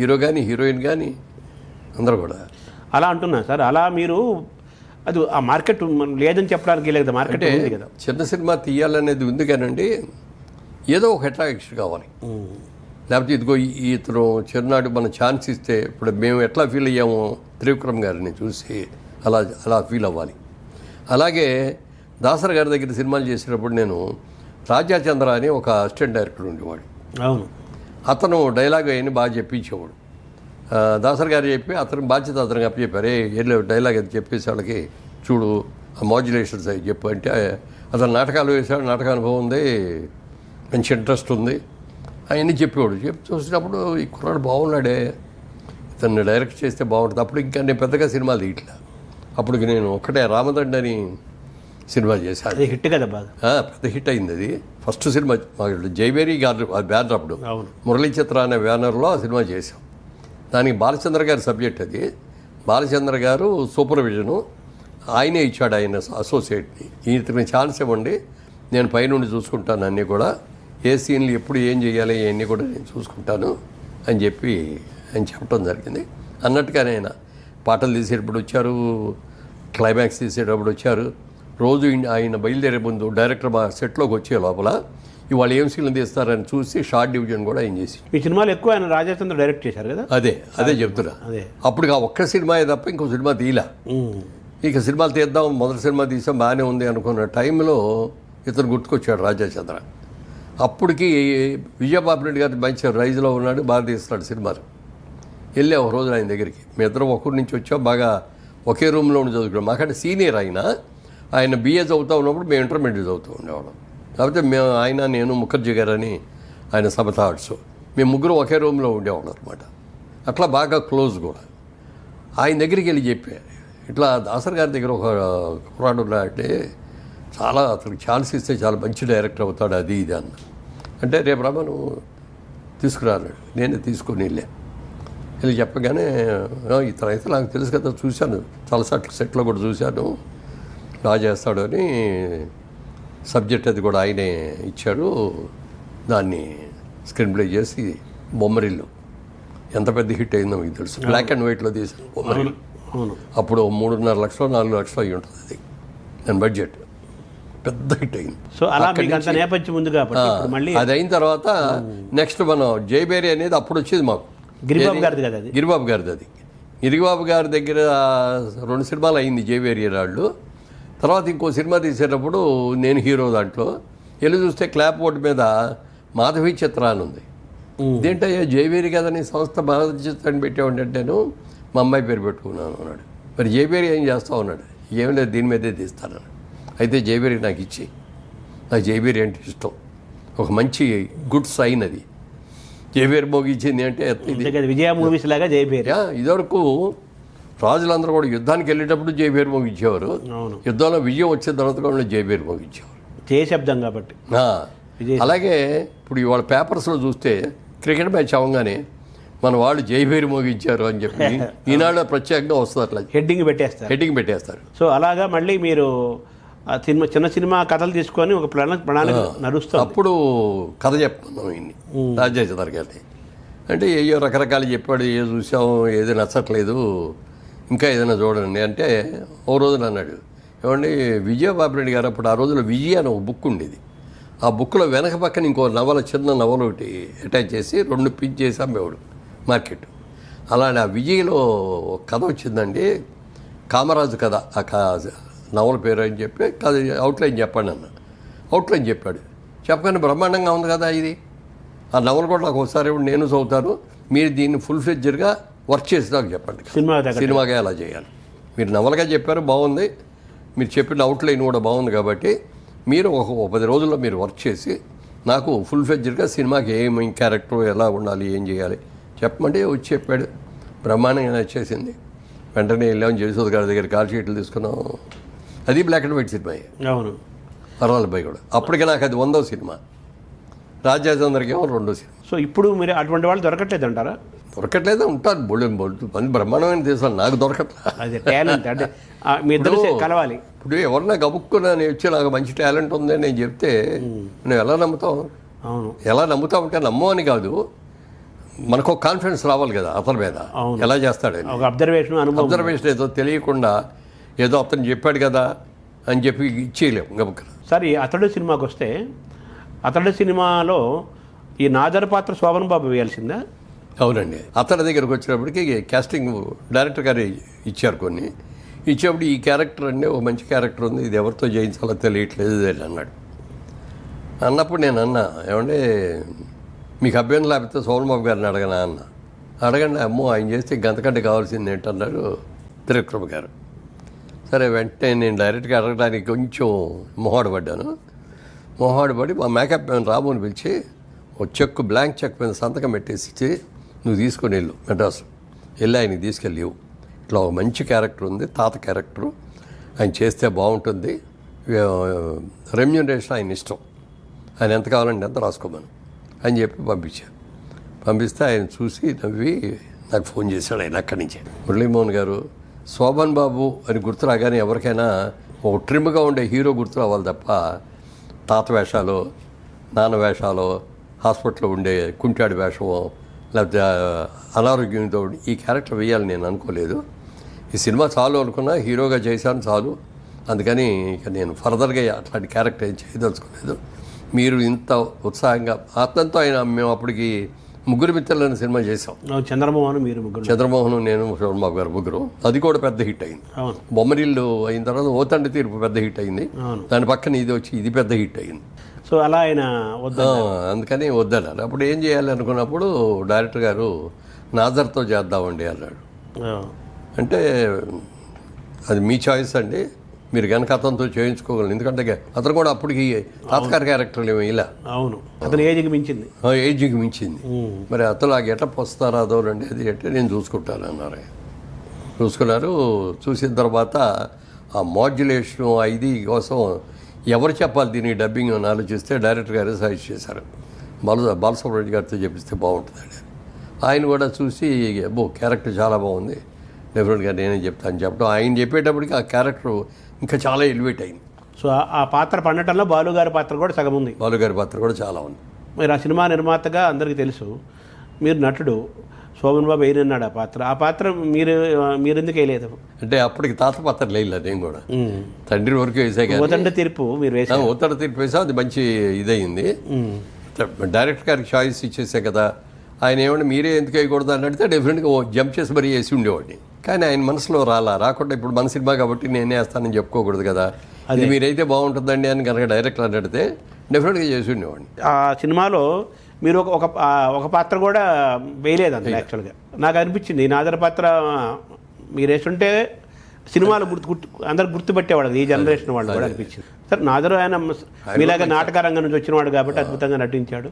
హీరో కానీ హీరోయిన్ కానీ అందరూ కూడా అలా అంటున్నా సార్. అలా మీరు అది ఆ మార్కెట్ లేదని చెప్పడానికి లేదు, మార్కెట్ ఉంది కదా. చిన్న సినిమా తీయాలనేది ఉంది కానండి, ఏదో ఒక అట్రాక్షన్ కావాలి. లేకపోతే ఇదిగో ఇతను చిరునాడు మన ఛాన్స్ ఇస్తే ఇప్పుడు మేము ఎట్లా ఫీల్ అయ్యామో త్రివిక్రమ్ గారిని చూసి అలా ఫీల్ అవ్వాలి. అలాగే దాసరి గారి దగ్గర సినిమాలు చేసేటప్పుడు నేను రాజాచంద్ర అని ఒక అసిస్టెంట్ డైరెక్టర్ ఉండేవాడు. అవును, అతను డైలాగ్ అయిన బాగా చెప్పించేవాడు. దాసరి గారు చెప్పి అతను బాధ్యత అతనికి అప్పచెప్పారు. ఏదో డైలాగ్ అది చెప్పేసి వాళ్ళకి చూడు ఆ మాడ్యులేషన్స్ అవి చెప్పు అంటే అతను నాటకాలు వేసాడు, నాటక అనుభవం ఉంది, మంచి ఇంట్రెస్ట్ ఉంది అవన్నీ చెప్పేవాడు. చూసినప్పుడు ఈ కుర్రాడు బాగున్నాడే, ఇతన్ని డైరెక్ట్ చేస్తే బాగుంటుంది. అప్పుడు ఇంకా నేను పెద్దగా సినిమాలు తీయట్లా. అప్పుడు నేను ఒక్కటే రామదండ అని సినిమా చేశాను. హిట్ కదా బాగా, పెద్ద హిట్ అయింది. అది ఫస్ట్ సినిమా జైవేరి గారు బ్యానర్, అప్పుడు మురళీ చిత్ర అనే బ్యానర్లో ఆ సినిమా చేశాం. దానికి బాలచంద్ర గారి సబ్జెక్ట్. అది బాలచంద్ర గారు సూపర్విజను ఆయనే ఇచ్చాడు, ఆయన అసోసియేట్ని. ఇతని ఛాన్స్ ఇవ్వండి, నేను పైనుండి చూసుకుంటాను అన్నీ కూడా, ఏ సీన్లు ఎప్పుడు ఏం చేయాలి ఇవన్నీ కూడా నేను చూసుకుంటాను అని చెప్పి ఆయన చెప్పడం జరిగింది. అన్నట్టుగానే ఆయన పాటలు తీసేటప్పుడు వచ్చారు, క్లైమాక్స్ తీసేటప్పుడు వచ్చారు. రోజు ఆయన బయలుదేరే ముందు డైరెక్టర్ మా సెట్లోకి వచ్చే లోపల ఇవాళ ఏం సీన్లు తీస్తారని చూసి షార్ట్ డివిజన్ కూడా ఆయన చేసి. ఈ సినిమాలు ఎక్కువ ఆయన రాజాచంద్ర డైరెక్ట్ చేశారు కదా. అదే చెప్తున్నా. అప్పుడు ఆ ఒక్క సినిమా తప్ప ఇంకో సినిమా తీయలా. ఇక సినిమాలు తీద్దాం, మొదటి సినిమా తీసాం బాగానే ఉంది అనుకున్న టైంలో ఇతను గుర్తుకొచ్చాడు రాజాచంద్ర. అప్పటికి విజయబాబురెడ్డి గారి మంచి రైజ్లో ఉన్నాడు, బాగా తీస్తున్నాడు సినిమాలు. వెళ్ళే ఒక రోజు ఆయన దగ్గరికి, మీ ఇద్దరం ఒకరి నుంచి వచ్చాం, బాగా ఒకే రూమ్లో ఉండి చదువుకున్నాం. మాకంటే సీనియర్ ఆయన బిఏ చదువుతూ ఉన్నప్పుడు మేము ఇంటర్మీడియట్ చదువుతూ ఉండేవాళ్ళం. కాకపోతే మేము నేను ముఖర్జీ గారని ఆయన సమతా ఆర్ట్స్, మేము ముగ్గురు ఒకే రూమ్లో ఉండేవాళ్ళం అనమాట. అట్లా బాగా క్లోజ్ కూడా. ఆయన దగ్గరికి వెళ్ళి చెప్పా, ఇట్లా దాసరి గారి దగ్గర ఒక కుర్రాడు ఉన్నాడంటే చాలా అతనికి ఛాన్స్ ఇస్తే చాలా మంచి డైరెక్టర్ అవుతాడు అది ఇది అన్న. అంటే రేపు రమ్మ నువ్వు తీసుకురాడు. నేనే తీసుకొని వెళ్ళి చెప్పగానే ఇతను అయితే నాకు తెలుసు కదా, చూశాను చాలా సెట్లో కూడా చూశాను, బాగా చేస్తాడు అని. సబ్జెక్ట్ అది కూడా ఆయనే ఇచ్చాడు. దాన్ని స్క్రీన్ ప్లే చేసి బొమ్మరిల్లు ఎంత పెద్ద హిట్ అయిందో మీకు తెలుసు. బ్లాక్ అండ్ వైట్లో తీసాను బొమ్మరిల్లు. అప్పుడు 3.5 లక్షలు 4 లక్షలు అయ్యి ఉంటుంది అది దాని బడ్జెట్. పెద్ద హిట్ అయింది. సో అలా నేపథ్యం ఉంది కాబట్టి మళ్ళీ అది అయిన తర్వాత నెక్స్ట్ మనం జైబేరి అనేది అప్పుడు వచ్చేది మాకు. గిరిబాబు గారిది కదా అది. గిరిబాబు గారిది అది. గిరిబాబు గారి దగ్గర 2 సినిమాలు అయింది జైబేరి రాళ్ళు. తర్వాత ఇంకో సినిమా తీసేటప్పుడు నేను హీరో. దాంట్లో వెళ్ళి చూస్తే క్లాప్ బోర్డు మీద మాధవి చిత్ర అని ఉంది. ఇదేంటయ్యా జైబేరి కదా నీ సంస్థ మాధవి చిత్ర అని పెట్టామంటేను మా అమ్మాయి పేరు పెట్టుకున్నాను అన్నాడు. మరి జైబేరి ఏం చేస్తావు అన్నాడు. ఏం లేదు దీని మీదే తీస్తాను. అయితే జైబేరి నాకు ఇచ్చి, నాకు జైబేరి అంటే ఇష్టం, ఒక మంచి గుడ్ సైన్ అది. జైబేరి మోగిచ్చింది అంటే విజయ మూవీస్ లాగా జైబేరి. ఇదివరకు రాజులందరూ కూడా యుద్ధానికి వెళ్ళేటప్పుడు జైబేరి మోగించేవారు. యుద్ధంలో విజయం వచ్చిన తర్వాత కూడా జైబేరి మోగించేవారు, జయ శబ్దం కాబట్టి. అలాగే ఇప్పుడు ఇవాళ పేపర్స్లో చూస్తే క్రికెట్ మ్యాచ్ అవ్వగానే మన వాళ్ళు జైబేరి మోగించారు అని చెప్పి ఈనాడు ప్రత్యేకంగా వస్తుంది. అట్లా హెడ్డింగ్ పెట్టేస్తారు. సో అలాగా మళ్ళీ మీరు సినిమా చిన్న సినిమా కథలు తీసుకొని ఒక ప్రణాళిక నడుస్తుంది. అప్పుడు కథ చెప్తున్నాం ఇన్ని రాజేశ్వర గారిని. అంటే ఏయో రకరకాలు చెప్పాడు, ఏ చూసాం, ఏది నచ్చట్లేదు, ఇంకా ఏదైనా చూడండి అంటే ఓ రోజున అన్నాడు, ఏమండి విజయబాబురెడ్డి గారు అప్పుడు ఆ రోజుల్లో విజయ అని ఒక బుక్ ఉండేది. ఆ బుక్లో వెనక పక్కన ఇంకో నవల, చిన్న నవల ఒకటి అటాచ్ చేసి 2 పిన్ చేసి అమ్మేవాడు. మార్కెట్. అలానే ఆ విజయ్లో ఒక కథ వచ్చిందండి, కామరాజు కథ. నవల పేరు అని చెప్పి కథ అవుట్లైన్ చెప్పండి అన్న. అవుట్లైన్ చెప్పాడు. చెప్పగానే బ్రహ్మాండంగా ఉంది కదా ఇది. ఆ నవల కూడా నాకు ఒకసారి నేను చదువుతాను, మీరు దీన్ని ఫుల్ ఫ్లెడ్జర్గా వర్క్ చేసి నాకు చెప్పండి, సినిమాగా ఎలా చేయాలి. మీరు నవలగా చెప్పారు, బాగుంది, మీరు చెప్పిన అవుట్లైన్ కూడా బాగుంది, కాబట్టి మీరు ఒక 10 రోజుల్లో మీరు వర్క్ చేసి నాకు ఫుల్ ఫ్లెడ్జర్గా సినిమాకి ఏం క్యారెక్టర్ ఎలా ఉండాలి, ఏం చేయాలి చెప్పమంటే వచ్చి చెప్పాడు. బ్రహ్మాండంగా నచ్చేసింది. వెంటనే వెళ్ళాం జయసూద్ గారి దగ్గర కాల్ షీట్లు తీసుకున్నాం. అది బ్లాక్ అండ్ వైట్ సినిమా. అవును, పర్వాలబ్బాయి కూడా. అప్పటికే నాకు అది 100వ సినిమా. రాజ్యాచంద్రకి ఏమో 2వ సినిమా. సో ఇప్పుడు మీరు అటువంటి వాళ్ళు దొరకట్లేదు అంటారా? దొరకట్లేదు ఉంటారు, బోల్డ్ మంది బ్రహ్మాండమైన దేశాలు, నాకు దొరకట్లే. అదే టాలెంట్ అంటే మీ ఇద్దరు కలవాలి. ఇప్పుడు ఎవరన్నా గబుక్కున్నా వచ్చి నాకు మంచి టాలెంట్ ఉందని నేను చెప్తే నువ్వు ఎలా నమ్ముతావు? అవును, ఎలా నమ్ముతావు అంటే నమ్మని కాదు, మనకు ఒక కాన్ఫిడెన్స్ రావాలి కదా అతని మీద, ఎలా చేస్తాడని. ఒక అబ్జర్వేషన్ ఏదో తెలియకుండా ఏదో అతను చెప్పాడు కదా అని చెప్పి ఇచ్చేయలేము గబుక్కన. సరే, అతడు సినిమాకి వస్తే, అతడు సినిమాలో ఈ నాదర్ పాత్ర శోభన్ బాబు వేయాల్సిందా? అవునండి. అతడి దగ్గరకు వచ్చినప్పటికీ కాస్టింగ్ డైరెక్టర్ గారు ఇచ్చారు కొన్ని. ఇచ్చేప్పుడు ఈ క్యారెక్టర్ అంటే ఒక మంచి క్యారెక్టర్ ఉంది, ఇది ఎవరితో చేయించాలో తెలియట్లేదు అని అన్నాడు. అన్నప్పుడు నేను అన్నా, ఏమంటే మీకు అభ్యర్థం లేకపోతే శోభన్ బాబు గారిని అడగనా అన్న. అడగండి, అమ్మో ఆయన చేస్తే గంతకంటే కావాల్సింది ఏంటన్నాడు త్రివిక్రమ్ గారు. సరే, వెంటనే నేను డైరెక్ట్గా అడగడానికి కొంచెం మొహాడపడ్డాను. మొహాడపడి మా మేకప్ మ్యాన్ రాబోని పిలిచి ఒక చెక్, బ్లాంక్ చెక్ మీద సంతకం పెట్టేసి నువ్వు తీసుకొని వెళ్ళు మెడ్రాస్, వెళ్ళి ఆయనకి తీసుకెళ్ళి ఇవ్వు, ఇట్లా ఒక మంచి క్యారెక్టర్ ఉంది, తాత క్యారెక్టరు, ఆయన చేస్తే బాగుంటుంది, రెమ్యూనరేషన్ ఆయన ఇష్టం, ఆయన ఎంత కావాలంటే ఎంత రాసుకోమను అని చెప్పి పంపించాను. పంపిస్తే ఆయన చూసి నవ్వి నాకు ఫోన్ చేశాడు. ఆయన అక్కడి నుంచే, మురళీమోహన్ గారు శోభన్ బాబు అని గుర్తు రాగానే ఎవరికైనా ఒక ట్రిమ్గా ఉండే హీరో గుర్తు రావాలి తప్ప తాత వేషాలు, నాన్న వేషాలు, హాస్పిటల్లో ఉండే కుంటాడి వేషమో లేకపోతే అనారోగ్యంతో ఈ క్యారెక్టర్ వేయాలని నేను అనుకోలేదు. ఈ సినిమా చాలు అనుకున్నా, హీరోగా చేశాను చాలు, అందుకని ఇక నేను ఫర్దర్గా అట్లాంటి క్యారెక్టర్ ఏం చేయదలుచుకోలేదు. మీరు ఇంత ఉత్సాహంగా అతనితో ఆయన మేము అప్పటికి ముగ్గురు మిత్రులని సినిమా చేసాం. చంద్రమోహన్, నేను, శోభన్ బాబు గారు ముగ్గురు. అది కూడా పెద్ద హిట్ అయింది. బొమ్మరిల్లు అయిన తర్వాత ఓ తండ్రి తీర్పు పెద్ద హిట్ అయింది. దాని పక్కన ఇది వచ్చి ఇది పెద్ద హిట్ అయింది. సో అలా ఆయన అందుకని వద్దన్నారు. అప్పుడు ఏం చేయాలి అనుకున్నప్పుడు డైరెక్టర్ గారు నాజర్తో చేద్దామండి అన్నాడు. అంటే అది మీ చాయిస్ అండి, మీరు కనుక అతనితో చేయించుకోగలరు, ఎందుకంటే అతను కూడా అప్పటికి తాత్కార క్యారెక్టర్లు ఏమి ఇలా. అవును, అతను ఏజ్కి మించింది. మరి అతను ఆ గెటప్ వస్తారా అదో రండి అది అంటే నేను చూసుకుంటాను అన్నారు. చూసుకున్నారు. చూసిన తర్వాత ఆ మాడ్యులేషన్ ఇది కోసం ఎవరు చెప్పాలి దీనికి డబ్బింగ్ అని ఆలోచిస్తే డైరెక్టర్ గారు సజెస్ట్ చేశారు, బాలసుబ్రహ్మణ్యం గారితో చెప్పిస్తే బాగుంటుందండి. ఆయన కూడా చూసి అబ్బో క్యారెక్టర్ చాలా బాగుంది, డెఫినెట్గా నేనే చెప్తాను చెప్పడం. ఆయన చెప్పేటప్పటికి ఆ క్యారెక్టర్ ఇంకా చాలా ఎలివేట్ అయింది. సో ఆ పాత్ర పండటంలో బాలుగారి పాత్ర కూడా సగం ఉంది. బాలుగారి పాత్ర కూడా చాలా ఉంది. మీరు ఆ సినిమా నిర్మాతగా అందరికీ తెలుసు, మీరు నటుడు, శోభన్ బాబు వేయనన్నాడు ఆ పాత్ర మీరు ఎందుకు వేయలేదు? అంటే అప్పటికి తాత పాత్ర లేదు, నేను కూడా తండ్రి వరకు వేసే కదా. ఒత్తండి తీర్పు మీరు వేసారు. ఒత్తండి తీర్పు వేసా, అది మంచి ఇదయింది. డైరెక్టర్ గారికి చాయిస్ ఇచ్చేసే కదా. ఆయన ఏమంటే మీరే ఎందుకు వేయకూడదు అని అడిగితే డెఫినెట్గా జంప్ చేసి మరీ వేసి ఉండేవాడిని. కానీ ఆయన మనసులో రాకుండా ఇప్పుడు మన సినిమా కాబట్టి నేనే వేస్తానని చెప్పుకోకూడదు కదా, అది మీరైతే బాగుంటుందండి అని కనుక డైరెక్టర్ అని అడిగితే డెఫినెట్గా చేసి ఉండేవాడిని. ఆ సినిమాలో మీరు ఒక పాత్ర కూడా వేయలేదు అంత. యాక్చువల్గా నాకు అనిపించింది ఈ నాదర్ పాత్ర మీరు వేస్తుంటే సినిమాలు అందరు గుర్తుపెట్టేవాడు, ఈ జనరేషన్ వాళ్ళు కూడా అనిపించింది. సార్ నాదర్ ఆయన మీలాగా నాటక రంగం నుంచి వచ్చినవాడు కాబట్టి అద్భుతంగా నటించాడు.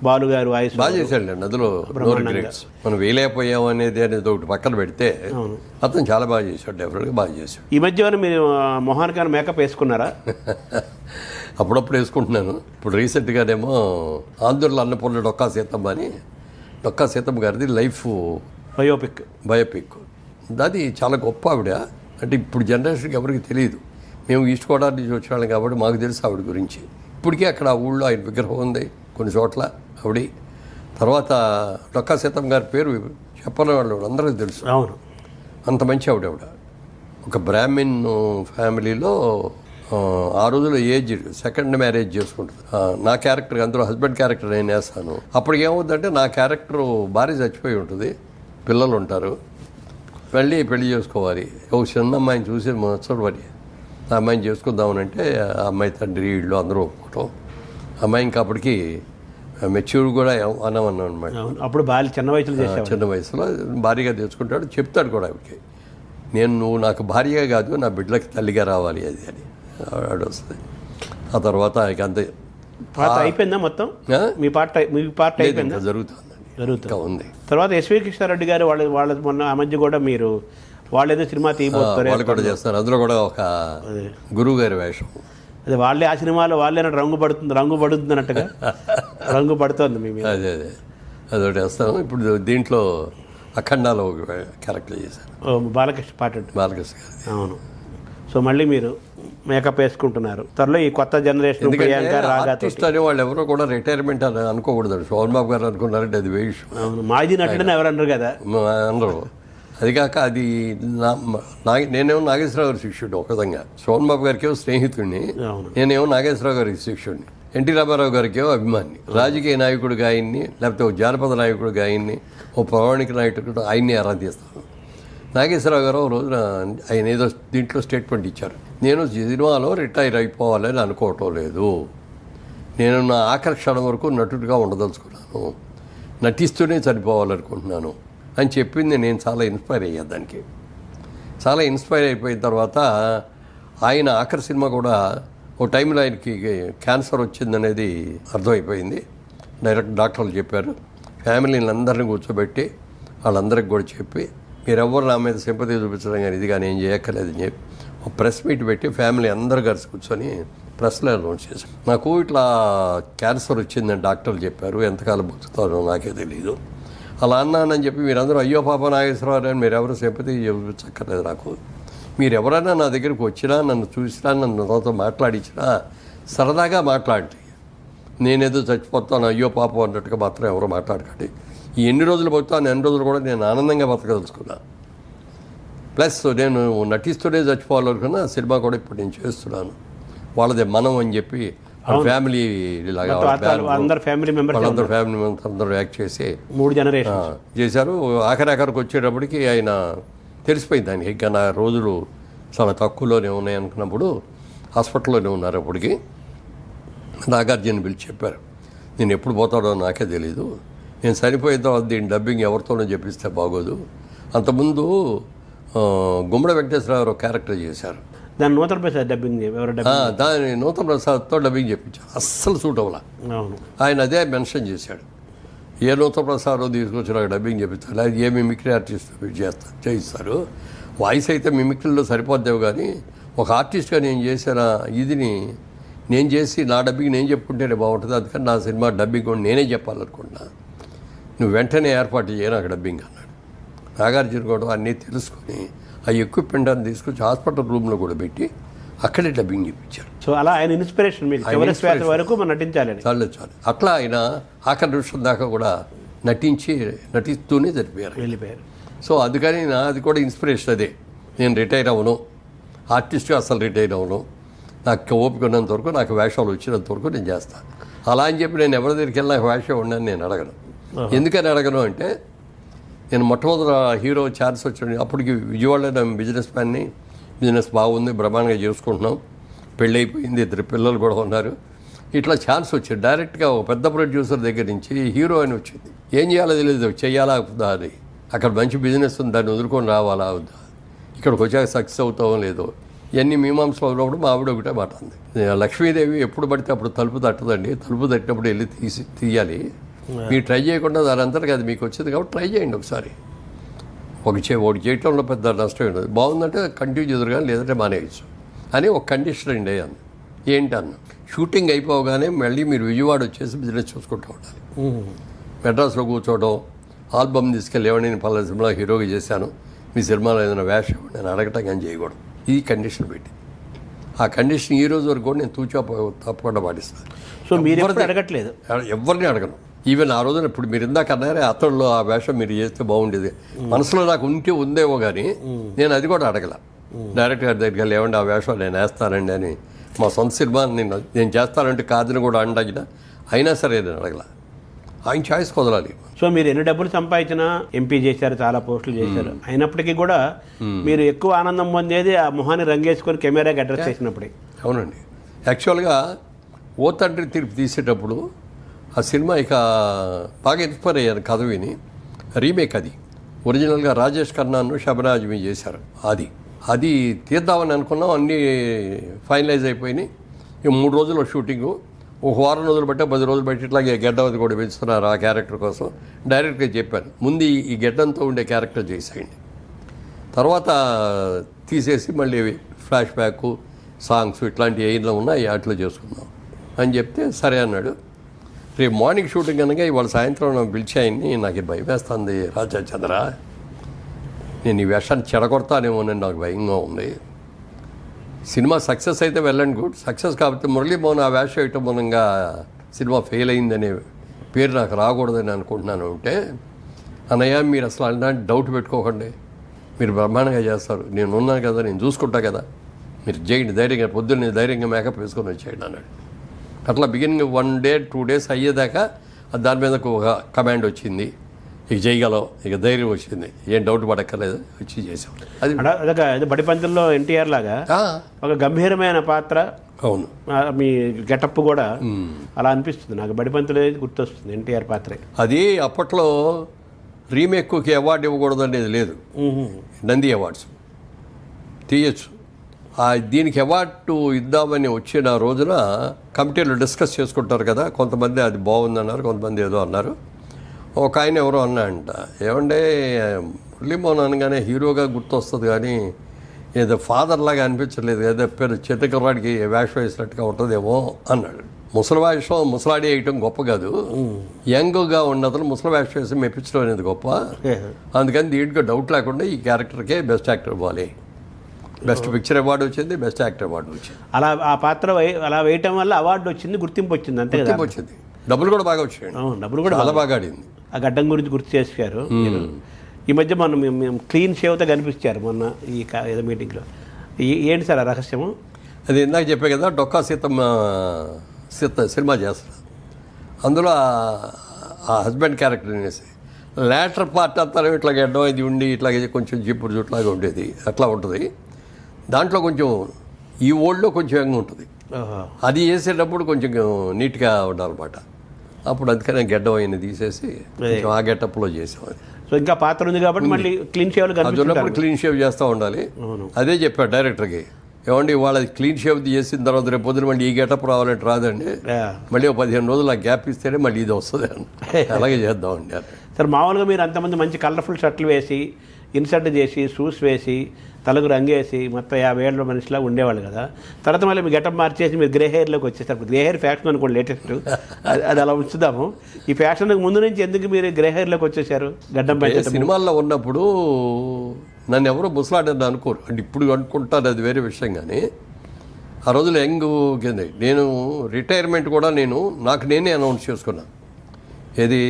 బాలు గారు వాయిస్ బాగా చేశాడు. అందులో మనం వేయలేకపోయాం అనేది ఒకటి పక్కన పెడితే అతను చాలా బాగా చేశాడు, డెఫినెట్గా బాగా చేశాడు. ఈ మధ్య మీరు మొహానికి మేకప్ వేసుకున్నారా? అప్పుడప్పుడు వేసుకుంటున్నాను. ఇప్పుడు రీసెంట్గానేమో ఆంధ్రలో అన్నపూర్ణ డొక్కా సీతమ్మ గారిది లైఫ్ బయోపిక్. అది చాలా గొప్ప ఆవిడ. అంటే ఇప్పుడు జనరేషన్కి ఎవరికి తెలియదు. మేము ఈస్ట్ గోదావరి నుంచి వచ్చినాం కాబట్టి మాకు తెలుసు ఆవిడ గురించి. ఇప్పటికీ అక్కడ ఆ ఊళ్ళో ఆయన విగ్రహం ఉంది కొన్ని చోట్ల ఆవిడ. తర్వాత డొక్కా సీతమ్మ గారి పేరు చెప్పని వాళ్ళు అందరికీ తెలుసు. అవును, అంత మంచి ఆవిడ. ఒక బ్రాహ్మిన్ ఫ్యామిలీలో ఆ రోజుల్లో ఏజ్ సెకండ్ మ్యారేజ్ చేసుకుంటుంది. నా క్యారెక్టర్ అందులో హస్బెండ్ క్యారెక్టర్ నేను వేస్తాను. అప్పటికి ఏమవుతుందంటే నా క్యారెక్టర్ భార్య చచ్చిపోయి ఉంటుంది, పిల్లలు ఉంటారు, మళ్ళీ పెళ్లి చేసుకోవాలి. ఒక చిన్న అమ్మాయిని చూసి మొత్తం పడి ఆ అమ్మాయిని చేసుకుందామనంటే ఆ అమ్మాయి తండ్రి వీళ్ళు అందరూ ఒప్పుకోవటం. అమ్మాయి ఇంకా అప్పటికి మెచ్యూర్ కూడా అన్నామన్నాం అనమాట. అప్పుడు బాల్య చిన్న వయసులో చేసేవాడు. చిన్న వయసులో భార్యగా తెచ్చుకుంటాడు, చెప్తాడు కూడా ఆవిడకి, నువ్వు నాకు భార్యగా కాదు నా బిడ్డలకి తల్లిగా రావాలి అది అని ఆవిడ వస్తుంది. ఆ తర్వాత ఇక అంతే. పాట అయిపోయిందా మొత్తం? మీ పాట అయిపోయిందా? జరుగుతుంది ఉంది. తర్వాత ఎస్వి కృష్ణారెడ్డి గారు వాళ్ళ మొన్న ఆ మధ్య కూడా మీరు వాళ్ళేదో సినిమా తీయబోతున్నారు, వాళ్ళు కూడా చేస్తారు. అందులో కూడా ఒక గురువు గారి వేషం. అదే వాళ్ళే ఆ సినిమాలో వాళ్ళే రంగు పడుతుంది అన్నట్టుగా రంగు పడుతుంది మీ మీద. అదే అదొకటి వేస్తాను. ఇప్పుడు దీంట్లో అఖండాలో ఒక క్యారెక్టర్ చేశాను, బాలకృష్ణ పాట. బాలకృష్ణ గారి. అవును. సో మళ్ళీ మీరు మేకప్ వేసుకుంటున్నారు. త్వరలో ఈ కొత్త జనరేషన్ ఆర్టిస్ట్ అనే వాళ్ళు ఎవరో కూడా రిటైర్మెంట్ అని అనుకోకూడదు. సోహన్ బాబు గారు అనుకున్నారంటే అది వేష్. అవును, మాజీ నటుడని ఎవరు అనరు కదా. అందరూ అది కాక అది నేనేమో నాగేశ్వరరావు గారి శిష్యుడు ఒక విధంగా, సోహన్ బాబు గారికి స్నేహితుడిని, నేనేమో నాగేశ్వరరావు గారికి శిష్యుడిని, ఎన్టీ రామారావు గారికి అభిమాని, రాజకీయ నాయకుడు ఆయన్ని, లేకపోతే ఓ జానపద నాయకుడు ఆయన్ని, ఓ పౌరాణిక నాయకుడు ఆయన్ని ఆరాధిస్తాను. నాగేశ్వరరావు గారు రోజున ఆయన ఏదో దీంట్లో స్టేట్మెంట్ ఇచ్చారు, నేను సినిమాలో రిటైర్ అయిపోవాలని అనుకోవటం లేదు, నేను నా ఆఖరి క్షణం వరకు నటుడిగా ఉండదలుచుకున్నాను, నటిస్తూనే చనిపోవాలనుకుంటున్నాను అని చెప్పింది. నేను చాలా ఇన్స్పైర్ అయ్యాను దానికి. చాలా ఇన్స్పైర్ అయిపోయిన తర్వాత ఆయన ఆఖరి సినిమా కూడా ఓ టైంలో ఆయనకి క్యాన్సర్ వచ్చిందనేది అర్థమైపోయింది. డైరెక్ట్ డాక్టర్లు చెప్పారు, ఫ్యామిలీని అందరినీ కూర్చోబెట్టి వాళ్ళందరికీ కూడా చెప్పి, మీరెవ్వరు నా మీద సింపతి చూపించడం కానీ ఇది కానీ ఏం చేయక్కర్లేదని చెప్పి ఒక ప్రెస్ మీట్ పెట్టి ఫ్యామిలీ అందరు కలిసి కూర్చొని ప్రెస్లో అనౌన్స్ చేశారు. నాకు ఇట్లా క్యాన్సర్ వచ్చిందని డాక్టర్లు చెప్పారు, ఎంతకాలం బతుకుతారో నాకే తెలియదు, అలా అన్నానని చెప్పి మీరందరూ అయ్యో పాప నాగేశ్వరరావు అని మీరెవరు సింపతి చూపించక్కర్లేదు నాకు, మీరు ఎవరైనా నా దగ్గరికి వచ్చినా, నన్ను చూసినా, నన్ను నాతో మాట్లాడించినా సరదాగా మాట్లాడి, నేనేదో చచ్చిపోతాను అయ్యో పాపం అన్నట్టుగా మాత్రం ఎవరో మాట్లాడకండి. ఈ ఎన్ని రోజులు బతుకుతాను ఎన్ని రోజులు కూడా నేను ఆనందంగా బతకదలుచుకున్నా. ప్లస్ నేను నటిస్తూనే చచ్చిపోవాలనుకున్నా సినిమా కూడా ఇప్పుడు నేను చేస్తున్నాను, వాళ్ళదే మనం అని చెప్పి ఫ్యామిలీ లాగా అందరు ఫ్యామిలీ మెంబర్స్ అందరూ యాక్ట్ చేసి 3 జనరేషన్ చేశారు. ఆఖరికి వచ్చేటప్పటికి ఆయన తెలిసిపోయింది ఆయనకి ఇంకా నా రోజులు చాలా తక్కువలోనే ఉన్నాయి అనుకున్నప్పుడు హాస్పిటల్లోనే ఉన్నారు. అప్పటికి నాగార్జున పిలిచి చెప్పారు, నేను ఎప్పుడు పోతాడో నాకే తెలీదు, నేను చనిపోయిన తర్వాత దీని డబ్బింగ్ ఎవరితోనో చెప్పిస్తే బాగోదు. అంతకుముందు గుమ్మడి వెంకటేశ్వరరావు ఒక క్యారెక్టర్ చేశారు, దాని నూతన ప్రసాద్ డబ్బింగ్, దాని నూతన ప్రసాద్తో డబ్బింగ్ చెప్పించారు, అస్సలు సూట్ అవ్వాల. ఆయన అదే మెన్షన్ చేశాడు, ఏ నూతన ప్రసాద్ తీసుకొచ్చి నాకు డబ్బింగ్ చెప్పించారు, అది ఏ మిమిక్రీ ఆర్టిస్ట్ చేయిస్తారు, వాయిస్ అయితే మిమిక్రీలో సరిపోద్దేవు కానీ ఒక ఆర్టిస్ట్గా నేను చేసిన ఇదిని నేను చేసి నా డబ్బింగ్ నేను చెప్పుకుంటేనే బాగుంటుంది, అందుకని నా సినిమా డబ్బింగ్ కూడా నేనే చెప్పాలనుకుంటున్నా, నువ్వు వెంటనే ఏర్పాటు చేయ నాకు డబ్బింగ్ అన్నాడు. నాగార్జున కూడా అన్నీ తెలుసుకొని ఆ ఎక్విప్మెంట్ అని తీసుకొచ్చి హాస్పిటల్ రూమ్లో కూడా పెట్టి అక్కడే డబ్బింగ్ చెప్పించారు. సో అలా ఆయన ఇన్స్పిరేషన్ వరకు నటించాలి. చాలు అట్లా ఆయన ఆఖరి నిమిషం దాకా కూడా నటిస్తూనే వెళ్ళిపోయారు. సో అందుకని అది కూడా ఇన్స్పిరేషన్ అదే, నేను రిటైర్ అవ్వను, ఆర్టిస్ట్గా అసలు రిటైర్ అవ్వను, నాకు ఓపిక ఉన్నంత వరకు, నాకు వేషాలు వచ్చినంత వరకు నేను చేస్తాను. అలా అని చెప్పి నేను ఎవరి దగ్గరికి వెళ్ళి నాకు వేషం ఉండని నేను అడగను. ఎందుకని అడగను అంటే, నేను మొట్టమొదటి హీరో ఛాన్స్ వచ్చింది అప్పటికి విజయవాడలో నేను బిజినెస్ మ్యాన్ని, బిజినెస్ బాగుంది, బ్రహ్మాండంగా చేసుకుంటున్నాం, పెళ్ళి అయిపోయింది, 2 పిల్లలు కూడా ఉన్నారు, ఇట్లా ఛాన్స్ వచ్చింది. డైరెక్ట్గా ఒక పెద్ద ప్రొడ్యూసర్ దగ్గర నుంచి హీరో అని వచ్చింది. ఏం చేయాలో తెలియదు, చెయ్యాలా అవుతుందా అని. అక్కడ మంచి బిజినెస్ ఉంది, దాన్ని వదులుకొని రావాలా అవుద్దా, ఇక్కడికి వచ్చాక సక్సెస్ అవుతామో లేదో, ఇవన్నీ మీమాంసలో ఉన్నప్పుడు మా ఆవిడ ఒకటే మాట ఉంది, లక్ష్మీదేవి ఎప్పుడు పడితే అప్పుడు తలుపు తట్టదండి, తలుపు తట్టినప్పుడు వెళ్ళి తీయాలి, మీరు ట్రై చేయకుండా దాని అంతటికి అది మీకు వచ్చింది కాబట్టి ట్రై చేయండి ఒకసారి, ఒకటి చేయటంలో పెద్ద నష్టం ఉండదు, బాగుందంటే కంటిన్యూ చేదురు కానీ లేదంటే మానేయచ్చు అని ఒక కండిషన్ అండి అన్న. ఏంటి అన్న, షూటింగ్ అయిపోగానే మళ్ళీ మీరు విజయవాడ వచ్చేసి బిజినెస్ చూసుకుంటూ ఉండాలి, మెడ్రాస్లో కూర్చోవడం, ఆల్బమ్ తీసుకెళ్ళి ఏమని నేను పలానా సినిమా హీరోగా చేశాను, మీ సినిమాలో ఏదైనా వేషం నేను అడగటం కానీ చేయకూడదు, ఈ కండిషన్ పెట్టి, ఆ కండిషన్ ఈ రోజు వరకు కూడా నేను తప్పకుండా పాటిస్తాను. సో మీరు అడగట్లేదు, ఎవరిని అడగను. ఈవెన్ ఆ రోజున ఇప్పుడు మీరు ఇందాక అన్నారే అతడిలో ఆ వేషం మీరు చేస్తే బాగుండేది, మనసులో నాకు ఉందేమో కానీ నేను అది కూడా అడగల. డైరెక్టర్ గారి దగ్గరికి వెళ్ళి ఏమండి ఆ వేషం నేను వేస్తానండి అని మా సొంత సినిమా నేను చేస్తానంటే కాదని కూడా అడిగిన అయినా సరే నేను అడగల. ఆయన చాయిస్ కుదరాలి. సో మీరు ఎన్ని డబ్బులు సంపాదించినా ఎంపీ చేశారు, చాలా పోస్టులు చేశారు, అయినప్పటికీ కూడా మీరు ఎక్కువ ఆనందం పొందేది ఆ మొహాన్ని రంగేసుకొని కెమెరాకి అడ్రస్ చేసినప్పుడే. అవునండి. యాక్చువల్గా ఓ తండ్రి తీర్పు తీసేటప్పుడు ఆ సినిమా ఇక బాగా ఇన్స్పైర్ అయ్యాను కథ విని. రీమేక్ అది ఒరిజినల్గా రాజేష్ ఖన్నాను శబరాజ్ మీ చేశారు. అది తీద్దామని అనుకున్నాం. అన్నీ ఫైనలైజ్ అయిపోయినాయి. ఈ 3 రోజుల షూటింగు, ఒక వారం రోజులు బట్టి 10 రోజులు బట్టి ఇట్లాగే గెడ్డవది కూడా పెంచుతున్నారు ఆ క్యారెక్టర్ కోసం. డైరెక్ట్గా చెప్పాను, ముందు ఈ గెడ్డంతో ఉండే క్యారెక్టర్ చేసేయండి, తర్వాత తీసేసి మళ్ళీ ఫ్లాష్ బ్యాక్ సాంగ్స్ ఇట్లాంటివి ఏమైనా ఉన్నాయి వాటిలో చేసుకుందాం అని చెప్తే సరే అన్నాడు. రేపు మార్నింగ్ షూటింగ్ కనుక ఇవాళ సాయంత్రం పిలిచి ఆయన్ని, నాకు భయం వేస్తుంది రాజా చంద్ర, నేను ఈ వేషాన్ని చెడగొడతానేమోనని నాకు భయంగా ఉంది. సినిమా సక్సెస్ అయితే వెళ్ళండి గుడ్, సక్సెస్ కాబట్టి మురళీమోహన్ ఆ వేషం వేయటం మూలంగా సినిమా ఫెయిల్ అయిందనే పేరు నాకు రాకూడదని అనుకుంటున్నాను. అంటే అన్నయ్య మీరు అసలు అలాంటి డౌట్ పెట్టుకోకండి, మీరు బ్రహ్మాండంగా చేస్తారు, నేను ఉన్నాను కదా, నేను చూసుకుంటా కదా, మీరు చేయండి ధైర్యంగా, పొద్దున్నే ధైర్యంగా మేకప్ వేసుకొని వచ్చేయండి అన్నాడు. అట్లా బిగినింగ్ 1 day 2 days అయ్యేదాకా దాని మీద ఒక కమాండ్ వచ్చింది, ఇక చేయగలవు, ఇక ధైర్యం వచ్చింది, ఏం డౌట్ పడక్కర్లేదు, వచ్చి చేసాం. అది బడిపంతుల్లో ఎన్టీఆర్ లాగా ఒక గంభీరమైన పాత్ర. అవును, మీ గెటప్ కూడా అలా అనిపిస్తుంది నాకు. బడిపంతులు గుర్తొస్తుంది ఎన్టీఆర్ పాత్రే. అది అప్పట్లో రీమేక్కి అవార్డు ఇవ్వకూడదు అనేది లేదు, నంది అవార్డ్స్ తీయచ్చు. దీనికి అవార్డు ఇద్దామని వచ్చిన రోజున కమిటీలో డిస్కస్ చేసుకుంటారు కదా, కొంతమంది అది బాగుందన్నారు, కొంతమంది ఏదో అన్నారు. ఒక ఆయన ఎవరో అన్నాడంట, ఏమంటే మురళీమోహన్ అనగానే హీరోగా గుర్తొస్తుంది కానీ ఏదో ఫాదర్ లాగా అనిపించలేదు, ఏదో పేరు చిత్తకర్రాడికి వేషం వేసినట్టుగా ఉంటుందేమో అన్నాడు. ముసలి వేషం ముసలాడి వేయటం గొప్ప కాదు, యంగ్గా ఉన్నతను ముసలి వేషం వేసి మెప్పించడం అనేది గొప్ప. అందుకని దీంట్లో డౌట్ లేకుండా ఈ క్యారెక్టర్కే బెస్ట్ యాక్టర్ ఇవ్వాలి. బెస్ట్ పిక్చర్ అవార్డు వచ్చింది, బెస్ట్ యాక్టర్ అవార్డు వచ్చింది. అలా ఆ పాత్ర అలా వేయటం వల్ల అవార్డు వచ్చింది, గుర్తింపు వచ్చింది, అంతే కదా. వచ్చింది, డబ్బులు కూడా బాగా వచ్చాయి. డబ్బులు కూడా చాలా బాగా ఆడింది. ఆ గడ్డం గురించి గుర్తు చేశారు. ఈ మధ్య మొన్న మేము క్లీన్ షేవ్తో కనిపించారు మొన్న ఈ ఏదో మీటింగ్లో. ఏంటి సార్ ఆ రహస్యము? అది ఇందాక చెప్పే కదా, డొక్కా సీతమ్మ సినిమా చేస్తారు, అందులో ఆ హస్బెండ్ క్యారెక్టర్ అనేసి లేటర్ పార్ట్ అంతా ఇట్లా గడ్డం ఇది ఉండి ఇట్లాగే కొంచెం జిప్పుడు జుట్లాగా ఉండేది, అట్లా ఉంటుంది. దాంట్లో కొంచెం ఈ ఓల్డ్లో కొంచెం యంగ్ ఉంటుంది, అది వేసేటప్పుడు కొంచెం నీట్గా ఉండాలన్నమాట. అప్పుడు అందుకనే గడ్డం అయిన తీసేసి కొంచెం ఆ గెటప్లో చేసాం. అది సో ఇంకా పాత్ర ఉంది కాబట్టి మళ్ళీ క్లీన్ షేవ్ ఉన్నప్పుడు క్లీన్ షేవ్ చేస్తూ ఉండాలి. అదే చెప్పాడు డైరెక్టర్కి, ఏమండి వాళ్ళ క్లీన్ షేవ్ చేసిన తర్వాత రేపు పొద్దున మళ్ళీ ఈ గెటప్ రావాలంటే రాదండి, మళ్ళీ 15 రోజులు ఆ గ్యాప్ ఇస్తేనే మళ్ళీ ఇది వస్తుంది అని. అలాగే చేద్దామండి. సార్ మామూలుగా మీరు అంతమంది మంచి కలర్ఫుల్ షర్ట్లు వేసి, ఇన్సర్ట్ చేసి, షూస్ వేసి, తలకు రంగేసి మొత్తం 50 ఏళ్ళ మనిషిలా ఉండేవాళ్ళు కదా. తర్వాత మళ్ళీ మీ గెటప్ మార్చేసి మీరు గ్రే హెయిర్లోకి వచ్చేసారు. గ్రే హెయిర్ ఫ్యాషన్ అనుకోండి లేటెస్ట్, అది అలా ఉంచుదాము. ఈ ఫ్యాషన్కి ముందు నుంచి ఎందుకు మీరు గ్రే హెయిర్లోకి వచ్చేసారు? గడ్డం పెంచడం సినిమాల్లో ఉన్నప్పుడు నన్ను ఎవరో ముసలాడని అనుకోరు, అంటే ఇప్పుడు అనుకుంటారు, అది వేరే విషయం. కానీ ఆ రోజులు యంగ్ కింద నేను రిటైర్మెంట్ కూడా నాకు నేనే అనౌన్స్ చేసుకున్నాను. ఏది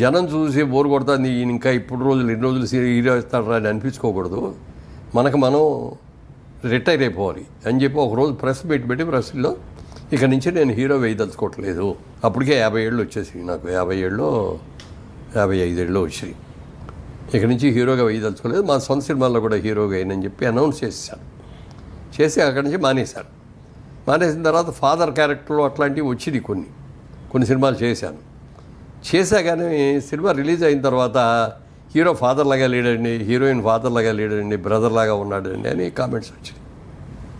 జనం చూసి బోర్ కొడుతుంది, ఇంకా ఇప్పుడు రోజులు ఎన్ని రోజులు హీరో ఇస్తారా అని అనిపించుకోకూడదు, మనకు మనం రిటైర్ అయిపోవాలి అని చెప్పి ఒకరోజు ప్రెస్ మీట్ పెట్టి ప్రెస్లో ఇక నుంచి నేను హీరో వేయదలుచుకోవట్లేదు. అప్పటికే 50 ఏళ్ళు వచ్చేసి, నాకు 50 ఏళ్ళు 55 ఏళ్ళు వచ్చాయి. ఇక నుంచి హీరోగా వేయదలుచుకోలేదు, మా సొంత సినిమాల్లో కూడా హీరోగా అయినని చెప్పి అనౌన్స్ చేశాను. చేసి అక్కడి నుంచి మానేశాను. మానేసిన తర్వాత ఫాదర్ క్యారెక్టర్లు అట్లాంటివి వచ్చినాయి, కొన్ని సినిమాలు చేశా. కానీ సినిమా రిలీజ్ అయిన తర్వాత హీరో ఫాదర్ లాగా లేడండి, హీరోయిన్ ఫాదర్ లాగా లేడండి, బ్రదర్ లాగా ఉన్నాడండి అని కామెంట్స్ వచ్చినాయి.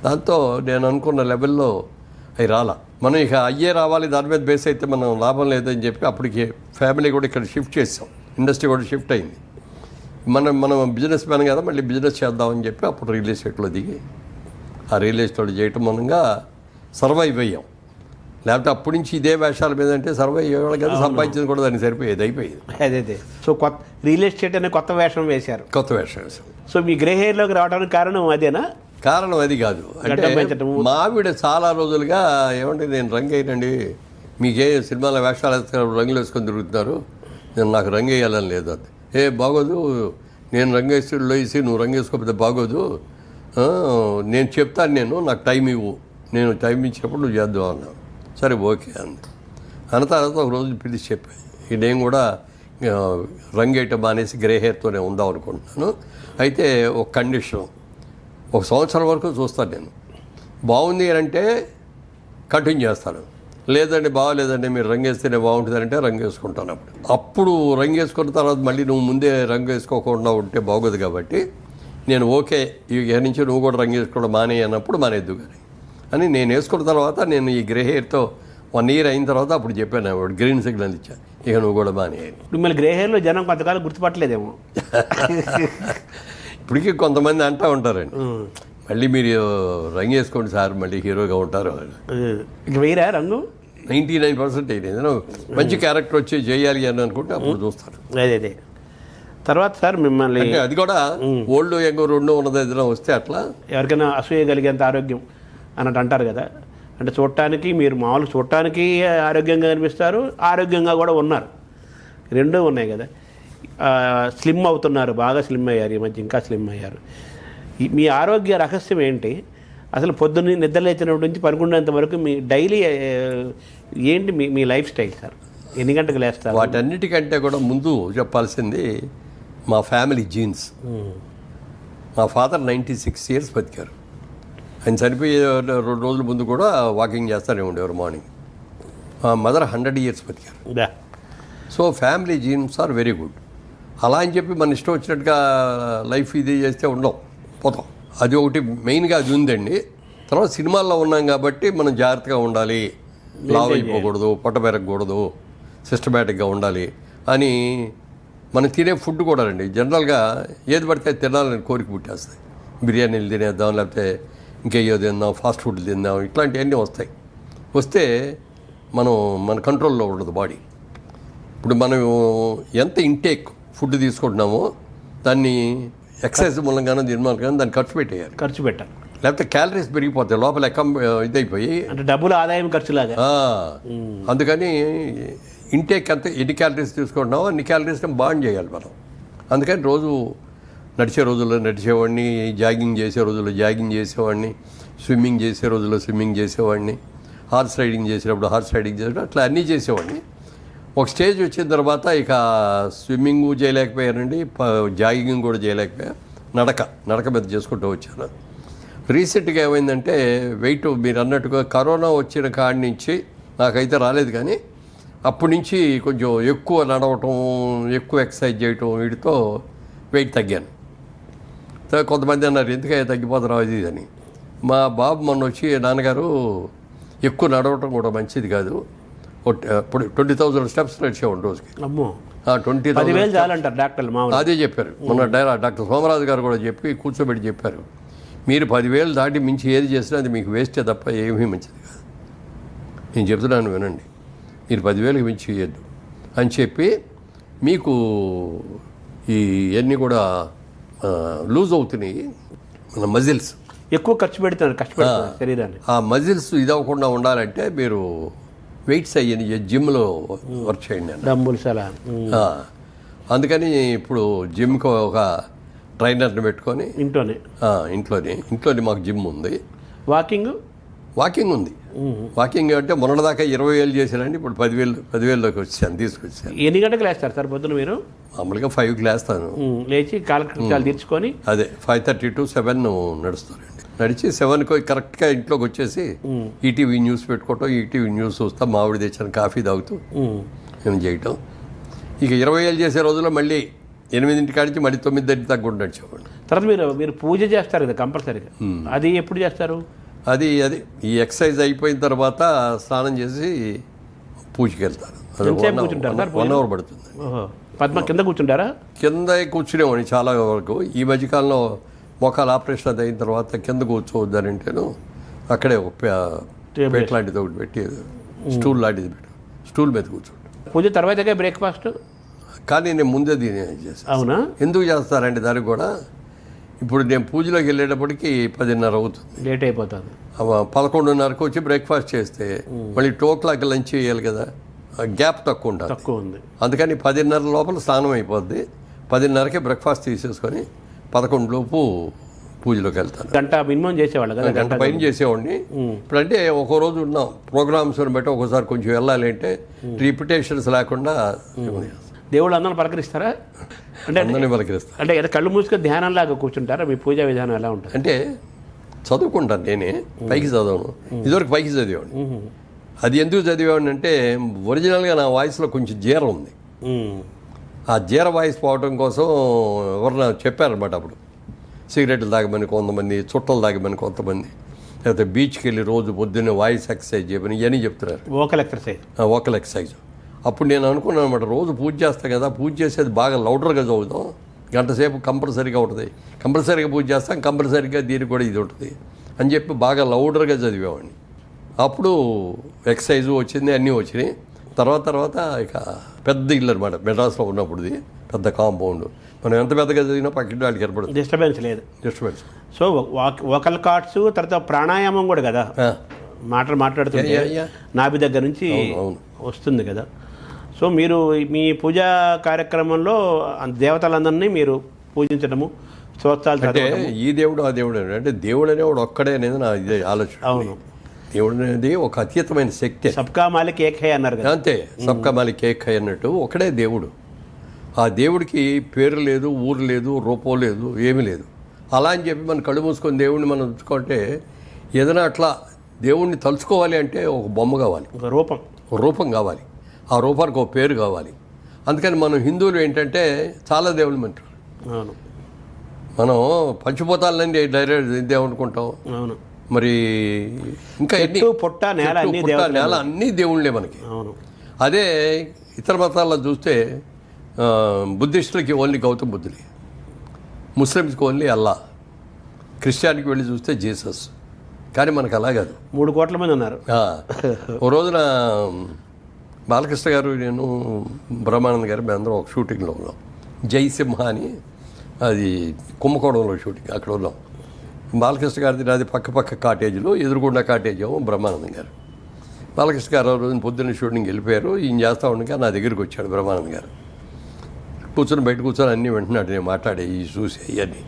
దాంతో నేను అనుకున్న లెవెల్లో అవి రాలా. మనం ఇక అయ్యే రావాలి, దాని మీద బేస్ అయితే మనం లాభం లేదని చెప్పి అప్పటికి ఫ్యామిలీ కూడా ఇక్కడ షిఫ్ట్ చేసాం, ఇండస్ట్రీ కూడా షిఫ్ట్ అయింది. మనం బిజినెస్ మ్యాన్ కదా, మళ్ళీ బిజినెస్ చేద్దామని చెప్పి అప్పుడు రియల్ ఎస్టేట్లో దిగి ఆ రియల్ ఎస్టేట్ చేయటం మూలంగా సర్వైవ్ అయ్యాం. లేకపోతే అప్పటి నుంచి ఇదే వేషాల మీద అంటే సర్వైవ్ అయ్యేవాళ్ళు కదా, సంపాదించింది కూడా దానికి సరిపోయేది, అయిపోయేది. అదే సో రియల్ ఎస్టేట్ అనే కొత్త వేషం వేశారు. కొత్త వేషం వేశాం. సో మీ గ్రే హెయిర్లోకి రావడానికి కారణం అదేనా? కారణం అది కాదు, అంటే మా ఆవిడ చాలా రోజులుగా ఏమంటే నేను రంగు వేయనండి, మీకే సినిమాల వేషాలు వేస్తున్నారు, రంగులు వేసుకొని తిరుగుతున్నారు, నాకు రంగు వేయాలని లేదు. అది బాగోదు, నేను రంగు వేసి నువ్వు రంగు వేసుకోకపోతే బాగోదు, నేను చెప్తాను, నాకు టైం ఇవ్వు, నేను టైం ఇచ్చినప్పుడు నువ్వు చేద్దాం అన్నావు. సరే ఓకే అంది. అన్న తర్వాత ఒక రోజు పిలిచి చెప్పాను, నేను కూడా రంగేయటం మానేసి గ్రే హెయిర్తోనే ఉందాం అనుకుంటున్నాను. అయితే ఒక కండిషన్, 1 సంవత్సరం వరకు చూస్తాను నేను. బాగుంది అని అంటే కంటిన్యూ చేస్తాను, లేదండి బాగోలేదండి మీరు రంగు వేస్తేనే బాగుంటుందంటే రంగు వేసుకుంటాను. అప్పుడు రంగు వేసుకున్న తర్వాత మళ్ళీ నువ్వు ముందే రంగు వేసుకోకుండా ఉంటే బాగోదు. కాబట్టి నేను ఓకే ఇక నుంచి నువ్వు కూడా రంగు వేసుకోవడం మానే అన్నప్పుడు మానేద్దు కానీ అని నేను వేసుకున్న తర్వాత నేను ఈ గ్రే హెయిర్తో 1 ఇయర్ అయిన తర్వాత అప్పుడు చెప్పాను, వాడు గ్రీన్ సిగ్నల్ ఇచ్చా, ఇక నువ్వు కూడా మానే. మిమ్మల్ని గ్రే హెయిర్లో జనం కొంతకాలం గుర్తుపట్టలేదేమో. ఇప్పటికీ కొంతమంది అంటూ ఉంటారండి, మళ్ళీ మీరు రంగు వేసుకోండి సార్ మళ్ళీ హీరోగా ఉంటారు. ఇక వేయరా రంగు? 99% ఏదైనా మంచి క్యారెక్టర్ వచ్చి చేయాలి అని అనుకుంటే అప్పుడు చూస్తారు. అదే తర్వాత సార్ మిమ్మల్ని అంటే అది కూడా ఓల్డ్ యంగ్ 2 ఉన్నది ఏదైనా వస్తే అట్లా ఎవరికైనా అసూయ కలిగేంత ఆరోగ్యం అన్నట్టు అంటారు కదా. అంటే చూడటానికి మీరు మామూలుగా చూడటానికి ఆరోగ్యంగా కనిపిస్తారు, ఆరోగ్యంగా కూడా ఉన్నారు, రెండూ ఉన్నాయి కదా. స్లిమ్ అవుతున్నారు, బాగా స్లిమ్ అయ్యారు, ఈ మధ్య ఇంకా స్లిమ్ అయ్యారు. మీ ఆరోగ్య రహస్యం ఏంటి? అసలు పొద్దున్న నిద్రలేచినప్పటి నుంచి పనుకునేంత వరకు మీ డైలీ ఏంటి మీ లైఫ్ స్టైల్ సార్? ఎన్ని గంటలకు లేస్తారు? వాటన్నిటికంటే కూడా ముందు చెప్పాల్సింది మా ఫ్యామిలీ జీన్స్. మా ఫాదర్ 96 ఇయర్స్ బతికారు. ఆయన చనిపోయే 2 రోజుల ముందు కూడా వాకింగ్ చేస్తూనే ఉండేవారు మార్నింగ్. మా మదర్ 100 ఇయర్స్ బతికారు. So family genes are very good. అలా అని చెప్పి మన ఇష్టం వచ్చినట్టుగా లైఫ్ ఇది చేస్తే ఉండవు, పోతాం. అది ఒకటి మెయిన్గా అది ఉందండి. తర్వాత సినిమాల్లో ఉన్నాం కాబట్టి మనం జాగ్రత్తగా ఉండాలి, లావ్ అయిపోకూడదు, పొట్ట పెరగకూడదు, సిస్టమేటిక్గా ఉండాలి అని మనం తినే ఫుడ్ కూడా అండి జనరల్గా ఏది పడితే తినాలని కోరిక పుట్టేస్తాయి. బిర్యానీలు తినేద్దాం, లేకపోతే ఇంకేయో తిందాం, ఫాస్ట్ ఫుడ్ తిందాం, ఇట్లాంటివన్నీ వస్తే మన కంట్రోల్లో ఉండదు బాడీ. ఇప్పుడు మనం ఎంత ఇంటేక్ ఫుడ్ తీసుకుంటున్నామో దాన్ని ఎక్సర్సైజ్ మూలంగానో దీని దాన్ని ఖర్చు పెట్టాలి. లేకపోతే క్యాలరీస్ పెరిగిపోతాయి లోపల ఇదైపోయి, అంటే డబ్బులు ఆదాయం ఖర్చులాగా. అందుకని ఇంటేక్ అంత ఎన్ని క్యాలరీస్ తీసుకుంటున్నామో అన్ని క్యాలరీస్ని బాండ్ చేయాలి మనం. అందుకని రోజు నడిచే రోజుల్లో నడిచేవాడిని, జాగింగ్ చేసే రోజుల్లో జాగింగ్ చేసేవాడిని, స్విమ్మింగ్ చేసే రోజుల్లో స్విమ్మింగ్ చేసేవాడిని, హార్స్ రైడింగ్ చేసేటప్పుడు హార్స్ రైడింగ్ చేసేటప్పుడు అట్లా అన్నీ చేసేవాడిని. ఒక స్టేజ్ వచ్చిన తర్వాత ఇక స్విమ్మింగ్ చేయలేకపోయానండి, జాగింగ్ కూడా చేయలేకపోయా, నడక మీద చేసుకుంటూ వచ్చాను. రీసెంట్గా ఏమైందంటే వెయిట్ మీరు అన్నట్టుగా కరోనా వచ్చిన కాడి నుంచి నాకైతే రాలేదు, కానీ అప్పటి నుంచి కొంచెం ఎక్కువ నడవటం, ఎక్కువ ఎక్సర్సైజ్ చేయటం, వీటితో వెయిట్ తగ్గాను. కొంతమంది అన్నారు ఎందుకయ్యా తగ్గిపోతున్నావు అది అని. మా బాబు మొన్న వచ్చి నాన్నగారు ఎక్కువ నడవటం కూడా మంచిది కాదు, ఇప్పుడు 20,000 స్టెప్స్ నడిచేవాడు రోజుకి. 20,000 చాలంటారు డాక్టర్లు. అదే చెప్పారు మొన్న డాక్టర్ సోమరాజు గారు కూడా చెప్పి కూర్చోబెట్టి చెప్పారు, మీరు 10,000 దాటి మించి ఏది చేసినా అది మీకు వేస్టే తప్ప ఏమీ మంచిది కాదు. నేను చెప్తున్నాను వినండి, మీరు 10,000కి మించి చేయొద్దు అని చెప్పి మీకు ఇవన్నీ కూడా లూజ్ అవుతున్నాయి మన మజిల్స్, ఎక్కువ ఖర్చు పెడుతున్నారు శరీరాన్ని. ఆ మజిల్స్ ఇది అవ్వకుండా ఉండాలంటే మీరు వెయిట్స్ అయ్యని జిమ్లో వర్క్ చేయండి డంబుల్స్ అలా. అందుకని ఇప్పుడు జిమ్కి ఒక ట్రైనర్ని పెట్టుకొని ఇంట్లోనే మాకు జిమ్ ఉంది. వాకింగ్ ఉంది. వాకింగ్ అంటే మొన్నటిదాకా 20,000 చేశానండి, ఇప్పుడు 10,000లోకి తీసుకొచ్చాను. ఎన్ని గంటలకు లేస్తారు సార్ పొద్దున మీరు? మామూలుగా 5కి లేస్తాను, లేచి కాలకృత్యాలు తీర్చుకొని అదే 5:30 to 7 నడుస్తానండి. నడిచి 7కి కరెక్ట్గా ఇంట్లోకి వచ్చేసి ఈటీవీ న్యూస్ పెట్టుకోవటం, ఈటీవీ న్యూస్ చూస్తా, మామిడి తెచ్చిన కాఫీ తాగుతూ నేను చేయటం. ఇక 20,000 చేసే రోజుల్లో మళ్ళీ 8 కాడికి మళ్ళీ 9 దాకా నడిచేవాడు. తర్వాత మీరు పూజ చేస్తారు కదా కంపల్సరీగా, అది ఎప్పుడు చేస్తారు? అది ఈ ఎక్సర్సైజ్ అయిపోయిన తర్వాత స్నానం చేసి పూజకి వెళ్తాను. 1 hour పడుతుంది. పద్మ కింద కూర్చుంటారా? కింద కూర్చునేవాడిని చాలా వరకు. ఈ మధ్యకాలంలో మోకాలు ఆపరేషన్ అది అయిన తర్వాత కింద కూర్చోవద్దనంటేను అక్కడే ఒక పేట్ లాంటిది ఒకటి పెట్టి స్టూల్ లాంటిది పెట్టి స్టూల్ మీద కూర్చోండి. పూజ తర్వాత బ్రేక్ఫాస్ట్ కానీ నేను ముందే దీని చేస్తాను. అవునా? ఎందుకు చేస్తారంటే దానికి కూడా ఇప్పుడు నేను పూజలోకి వెళ్ళేటప్పటికి 10:30 అవుతుంది, లేట్ అయిపోతుంది. 11:30కి వచ్చి బ్రేక్ఫాస్ట్ చేస్తే మళ్ళీ 2 o'clock లంచ్ చేయాలి కదా, గ్యాప్ తక్కువ ఉంటుంది. అందుకని 10:30 లోపల స్నానం అయిపోద్ది. 10:30కే బ్రేక్ఫాస్ట్ తీసేసుకొని 11 లోపు పూజలోకి వెళ్తాను. గంట మినిమం చేసేవాళ్ళు కదా, గంట పైన చేసేవాడిని. ఇప్పుడంటే ఒక్కో రోజు ఉన్నాం ప్రోగ్రామ్స్ని బట్టి ఒకసారి కొంచెం వెళ్ళాలి అంటే రిపిటేషన్స్ లేకుండా దేవుళ్ళు అందరిని పలకరిస్తారా? అంటే అందరినీ పలకరిస్తాను. అంటే ఏదో కళ్ళు మూసుకొని ధ్యానంలాగా కూర్చుంటారా? మీ పూజా విధానం ఎలా ఉంటుంది? అంటే చదువుకుంటాను నేనే, పైకి చదవను. ఇదివరకు పైకి చదివేవాడిని. అది ఎందుకు చదివేవాడిని అంటే ఒరిజినల్గా నా వాయిస్లో కొంచెం జీర ఉంది. ఆ జీర వాయిస్ పోవడం కోసం ఎవరన్నా చెప్పారనమాట. అప్పుడు సిగరెట్లు తాగమని కొంతమంది, చుట్టలు తాగమని కొంతమంది, లేకపోతే బీచ్కి వెళ్ళి రోజు పొద్దున్నే వాయిస్ ఎక్సర్సైజ్ చేయమని ఇవన్నీ చెప్తున్నారు. Vocal exercise. Vocal exercise. అప్పుడు నేను అనుకున్నాను అనమాట, రోజు పూజ చేస్తాం కదా, పూజ చేసేది బాగా లౌడర్గా చదువుతాం, గంట సేపు కంపల్సరీగా ఉంటుంది, కంపల్సరీగా పూజ చేస్తాం, కంపల్సరీగా దీనికి కూడా ఇది ఉంటుంది అని చెప్పి బాగా లౌడర్గా చదివేవాడిని. అప్పుడు ఎక్సర్సైజ్ వచ్చింది, అన్నీ వచ్చినాయి. తర్వాత ఇక పెద్ద ఇల్లు అనమాట మెడ్రాస్లో ఉన్నప్పుడుది, పెద్ద కాంపౌండ్. మనం ఎంత పెద్దగా చదివినా పక్కింటి వాళ్ళకి ఏర్పడుతుంది, డిస్టర్బెన్స్ లేదు. డిస్టర్బెన్స్. సో వోకల్ కార్డ్స్, తర్వాత ప్రాణాయామం కూడా కదా, మాట్లాడుతుంటే నాభి దగ్గర నుంచి వస్తుంది కదా. సో మీరు మీ పూజా కార్యక్రమంలో దేవతలందరినీ మీరు పూజించడము, స్తోత్రాలు అంటే ఈ దేవుడు ఆ దేవుడు అంటే దేవుడు అనేవాడు ఒక్కడే అనేది నా ఇదే ఆలోచన. అవును, దేవుడు అనేది ఒక అతీతమైన శక్తి. సబ్కా మాలిక్ ఏక్ హై అన్నారు కదా. అంతే, సబ్కా మాలిక్ ఏక్ హై అన్నట్టు ఒకడే దేవుడు. ఆ దేవుడికి పేరు లేదు, ఊరు లేదు, రూపం లేదు, ఏమీ లేదు. అలా అని చెప్పి మనం కళ్ళు మూసుకొని దేవుడిని మనం ఉంచుకుంటే ఏదైనా అట్లా దేవుడిని తలుచుకోవాలి అంటే ఒక బొమ్మ కావాలి, ఒక రూపం కావాలి. ఆ రూపానికి ఒక పేరు కావాలి. అందుకని మనం హిందువులు ఏంటంటే చాలా దేవుళ్ళు అంటారు. అవును, మనం పంచభూతాలన్నీ డైరెక్ట్ దేవునుకుంటాం. అవును, మరి ఇంకా పొట్ట నేల అన్నీ దేవుళ్ళే మనకి. అవును. అదే ఇతర మతాల్లో చూస్తే బుద్ధిస్టులకి ఓన్లీ గౌతమ్ బుద్ధులే, ముస్లిమ్స్కి ఓన్లీ అల్లా, క్రిస్టియానికి వెళ్ళి చూస్తే జీసస్. కానీ మనకు అలా కాదు, 3 కోట్ల మంది ఉన్నారు. ఓ రోజున బాలకృష్ణ గారు, నేను, బ్రహ్మానంద్ గారు మేము అందరం ఒక షూటింగ్లో ఉన్నాం. జయసింహ అని, అది కుంభకోణంలో షూటింగ్, అక్కడ ఉన్నాం. బాలకృష్ణ గారిది నాది పక్క కాటేజీలు, ఎదురుగుండా కాటేజ్ ఏమో బ్రహ్మానందం గారు. బాలకృష్ణ గారు రోజున పొద్దున్న షూటింగ్ వెళ్ళిపోయారు. ఈయన చేస్తూ ఉండగా నా దగ్గరికి వచ్చాడు బ్రహ్మానందం గారు. బయట కూర్చొని అన్నీ వింటున్నాడు, నేను మాట్లాడే ఈ చూసి అవన్నీ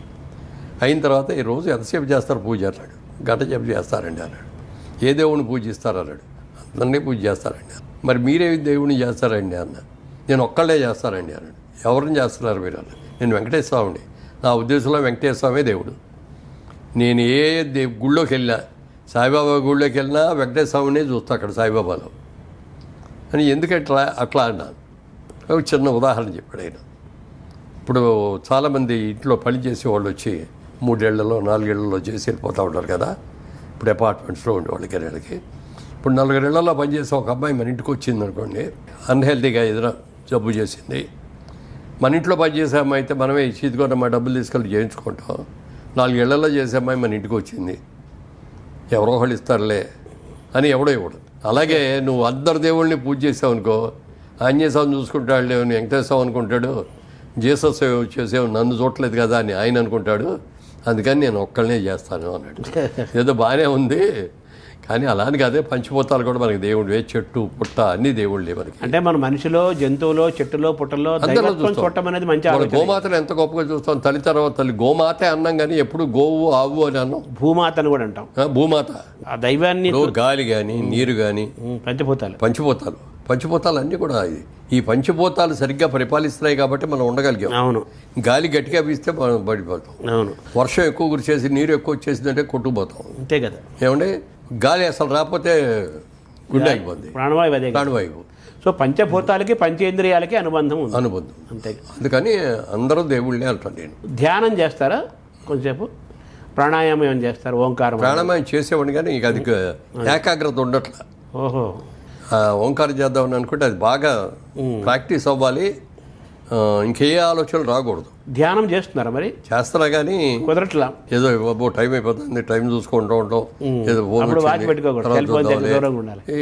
అయిన తర్వాత, ఈ రోజు ఎంతసేపు చేస్తారు పూజ అన్నాడు. గంట సేపు చేస్తారండి అన్నాడు. ఏ దేవుడిని పూజిస్తారు అన్నాడు. అందరినీ పూజ చేస్తారండి. మరి మీరే దేవుడిని చేస్తారండి అన్న. నేను ఒక్కళ్ళే చేస్తానండి అన్నాడు. ఎవరిని చేస్తున్నారు మీరు అన్న. నేను వెంకటేశ్వర స్వామిని. నా ఉద్దేశంలో వెంకటేశ్వర స్వామే దేవుడు. నేను ఏ గుళ్ళోకి వెళ్ళినా, సాయిబాబా గుళ్ళోకి వెళ్ళినా వెంకటేశ్వర స్వామినే చూస్తా అక్కడ సాయిబాబాలో అని. ఎందుకంటే అట్లా అన్నాను. ఒక చిన్న ఉదాహరణ చెప్పాడు ఆయన. ఇప్పుడు చాలామంది ఇంట్లో పని చేసే వాళ్ళు వచ్చి 3 ఏళ్లలో 4 ఏళ్లలో చేసి వెళ్ళిపోతూ ఉంటారు కదా. ఇప్పుడు అపార్ట్మెంట్స్లో ఉండేవాళ్ళకి నెలకి. ఇప్పుడు 4 ఏళ్లలో పనిచేసే ఒక అమ్మాయి మన ఇంటికి వచ్చింది అనుకోండి, అన్హెల్తీగా ఏదైనా జబ్బు చేసింది. మన ఇంట్లో పనిచేసే అమ్మాయి అయితే మనమే ఇచ్చిదికొని మా డబ్బులు తీసుకెళ్ళి చేయించుకుంటాం. 4 ఏళ్లలో చేసే అమ్మాయి మన ఇంటికి వచ్చింది, ఎవరో ఒకళ్ళు ఇస్తారులే అని ఎవడో ఇవ్వడు. అలాగే నువ్వు అందరు దేవుళ్ళని పూజ చేసావు అనుకో, ఆంజనేయ స్వామిని చూసుకుంటాడు, వెంకటేశ్వర స్వామి అనుకుంటాడు, జీసస్ చేసేవు నన్ను చూడలేదు కదా అని ఆయన అనుకుంటాడు. అందుకని నేను ఒక్కళ్ళనే చేస్తాను అన్నాడు. ఏదో బాగానే ఉంది, కానీ అలాని కాదే పంచిపోతాలు కూడా మనకి దేవుడు, చెట్టు పుట్ట అన్ని దేవుళ్ళే మనకి. అంటే మన మనిషిలో, జంతువులో, చెట్టులో, పుట్టలో చూడటం అనేది మంచి ఆలోచన. గోమాతను ఎంత గొప్పగా చూస్తాం. తల్లి తర్వాత తల్లి గోమాతే అన్నాం, కానీ ఎప్పుడు గోవు ఆవు అని అన్నాం. భూమాత అని కూడా అంటాం. భూమాత, ఆ దైవాన్ని, గాలి కానీ నీరు కానీ పంచభూతాలు అన్నీ కూడా ఈ పంచభూతాలు సరిగ్గా పరిపాలిస్తున్నాయి కాబట్టి మనం ఉండగలిగాం. అవును. గాలి గట్టిగా వీస్తే మనం పడిపోతాం. అవును. వర్షం ఎక్కువ కురిచేసి నీరు ఎక్కువ వచ్చేసిందంటే కొట్టుకుపోతాం. అంతే కదా. ఏమంటే గాలి అసలు రాకపోతే గుండె అయిపోద్ది, ప్రాణవాయువు. సో పంచభూతాలకి పంచేంద్రియాలకి అనుబంధం. అంతే. అందుకని అందరూ దేవుళ్ళే అంటాను నేను. ధ్యానం చేస్తారా కొంచెంసేపు? ప్రాణాయామం ఏమైనా చేస్తారు? ఓంకారం ప్రాణాయామం చేసేవాడిని, కానీ ఇక అది ఏకాగ్రత ఉండట్లా. ఓహో. ఓంకారం చేద్దామని అనుకుంటే అది బాగా ప్రాక్టీస్ అవ్వాలి, ఇంకే ఆలోచనలు రాకూడదు. ధ్యానం చేస్తున్నారా మరి? చేస్తారా, కానీ కుదరట్లా. ఏదో టైం అయిపోతుంది, టైం చూసుకుంటూ ఉంటాం, ఏదో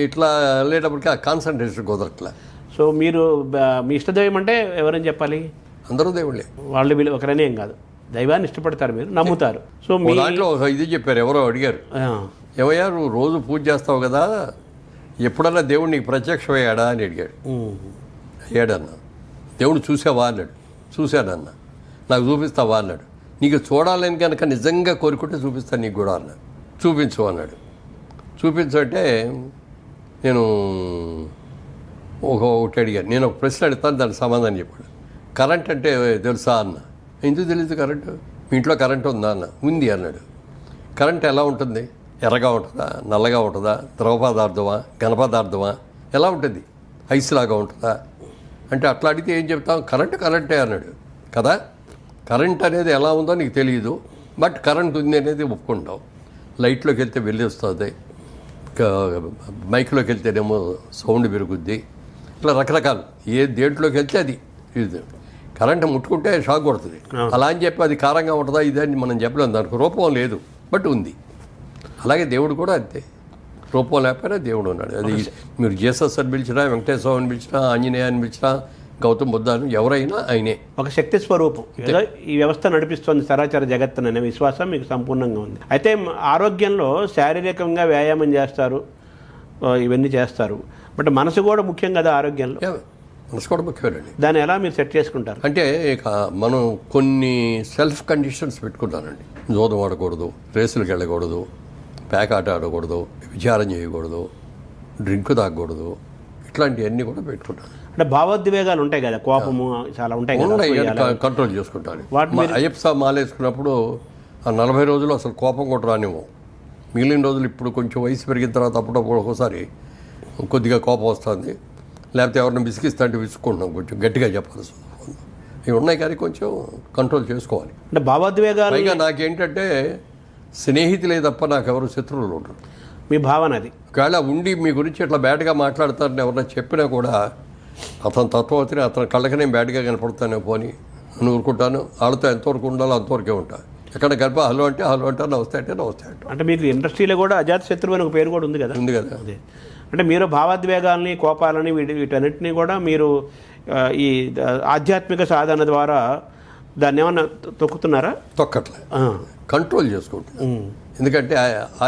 ఇట్లా వెళ్ళేటప్పటికి ఆ కాన్సన్ట్రేషన్ కుదరట్లా. సో మీరు మీ ఇష్టదైవం అంటే ఎవరని చెప్పాలి? అందరూ దేవుళ్ళే. వాళ్ళు వీళ్ళు ఒకరనే ఏం కాదు, దైవాన్ని ఇష్టపడతారు, మీరు నమ్ముతారు. సో మీ దాంట్లో ఇది చెప్పారు, ఎవరో అడిగారు, ఏమయ్యా నువ్వు రోజు పూజ చేస్తావు కదా, ఎప్పుడన్నా దేవుడు నీకు ప్రత్యక్షమయ్యాడా అని అడిగాడు. అయ్యాడన్నా. దేవుడు చూసావా అన్నాడు. చూశానన్నా. నాకు చూపిస్తావా అన్నాడు. నీకు చూడాలని కనుక నిజంగా కోరుకుంటే చూపిస్తాను నీకు కూడా అన్నాడు. చూపించు అన్నాడు. చూపించు అంటే నేను ఒకటి అడిగాను. నేను ఒక ప్రశ్న అడుగుతాను, దానికి సమాధానం చెప్పాడు. కరెంట్ అంటే తెలుసా అన్న. ఎందుకు తెలియదు కరెంటు? మీ ఇంట్లో కరెంట్ ఉందా అన్న. ఉంది అన్నాడు. కరెంట్ ఎలా ఉంటుంది? ఎర్రగా ఉంటుందా, నల్లగా ఉంటుందా, ద్రవ పదార్థమా, ఘన పదార్థమా, ఎలా ఉంటుంది? ఐస్ లాగా ఉంటుందా అంటే అట్లా అడిగితే ఏం చెప్తాం? కరెంటే అన్నాడు కదా. కరెంట్ అనేది ఎలా ఉందో నీకు తెలియదు, బట్ కరెంట్ ఉంది అనేది ఒప్పుకుంటాం. లైట్లోకి వెళ్తే వెళ్ళి వస్తుంది, మైక్లోకి వెళ్తేనేమో సౌండ్ పెరుగుద్ది, ఇట్లా రకరకాలు. దేంట్లోకి వెళ్తే అది ఇది. కరెంట్ ముట్టుకుంటే షాక్ కొడుతుంది. అలా అని చెప్పి అది కారంగా ఉంటుందా ఇదని మనం చెప్పలేము. దానికి రూపం లేదు, బట్ ఉంది. అలాగే దేవుడు కూడా అంతే, రూపం లేకపోయినా దేవుడు ఉన్నాడు. అది మీరు జీసస్ అని పిలిచినా, వెంకటేశ్వర అని పిలిచినా, ఆంజనేయ అని పిలిచినా, గౌతమ్ బుద్ధాను ఎవరైనా ఆయనే ఒక శక్తి స్వరూపం. ఏదో ఈ వ్యవస్థ నడిపిస్తుంది చరాచర జగత్తు అనే విశ్వాసం మీకు సంపూర్ణంగా ఉంది. అయితే ఆరోగ్యంలో శారీరకంగా వ్యాయామం చేస్తారు, ఇవన్నీ చేస్తారు, బట్ మనసు కూడా ముఖ్యం కదా ఆరోగ్యంలో. మనసు కూడా ముఖ్యమేనండి. దాన్ని ఎలా మీరు సెట్ చేసుకుంటారు? అంటే ఇక మనం కొన్ని సెల్ఫ్ కండిషన్స్ పెట్టుకుంటానండి. జోదం ఆడకూడదు, రేసులకు వెళ్ళకూడదు, పేకాట ఆడకూడదు, విచారం చేయకూడదు, డ్రింక్ తాగకూడదు, ఇట్లాంటివన్నీ కూడా పెట్టుకుంటాను. అంటే భావోద్వేగాలు ఉంటాయి కదా, కోపము చాలా ఉంటాయి కదా, కంట్రోల్ చేసుకుంటాను. అయ్యప్ప మాలేసుకున్నప్పుడు ఆ 40 రోజులు అసలు కోపం కూడా రానివ్వం. మిగిలిన రోజులు ఇప్పుడు కొంచెం వయసు పెరిగిన తర్వాత అప్పుడప్పుడు ఒక్కోసారి కొద్దిగా కోపం వస్తుంది, లేకపోతే ఎవరిని విసిగిస్తా అంటే విసుక్కుంటున్నాం, కొంచెం గట్టిగా చెప్పాల్సి వస్తుంది. ఇవి ఉన్నాయి కానీ కొంచెం కంట్రోల్ చేసుకోవాలి. అంటే భావోద్వేగాలు పైగా నాకేంటంటే స్నేహితులే తప్ప నాకు ఎవరు శత్రువులు ఉండరు. మీ భావన అది. ఒకవేళ ఉండి మీ గురించి ఇట్లా బ్యాడ్గా మాట్లాడతారని ఎవరైనా చెప్పినా కూడా అతను తత్వవతిని అతని కళ్ళకి నేను బ్యాడ్గా కనపడతానే పోని అని ఊరుకుంటాను. వాళ్ళతో ఎంతవరకు ఉండాలో అంతవరకే ఉంటాను. ఎక్కడ గర్భ హలో అంటే హలో అంటారు, నమస్తే అంటే నమస్తే అంటారు. అంటే మీకు ఇండస్ట్రీలో కూడా అజాత శత్రువు అని ఒక పేరు కూడా ఉంది కదా. ఉంది కదా. అదే అంటే మీరు భావోద్వేగాల్ని, కోపాలని, వీటన్నిటిని కూడా మీరు ఈ ఆధ్యాత్మిక సాధన ద్వారా దాన్ని ఏమన్నా తొక్కుతున్నారా? తొక్కట్లే, కంట్రోల్ చేసుకుంటున్నాం. ఎందుకంటే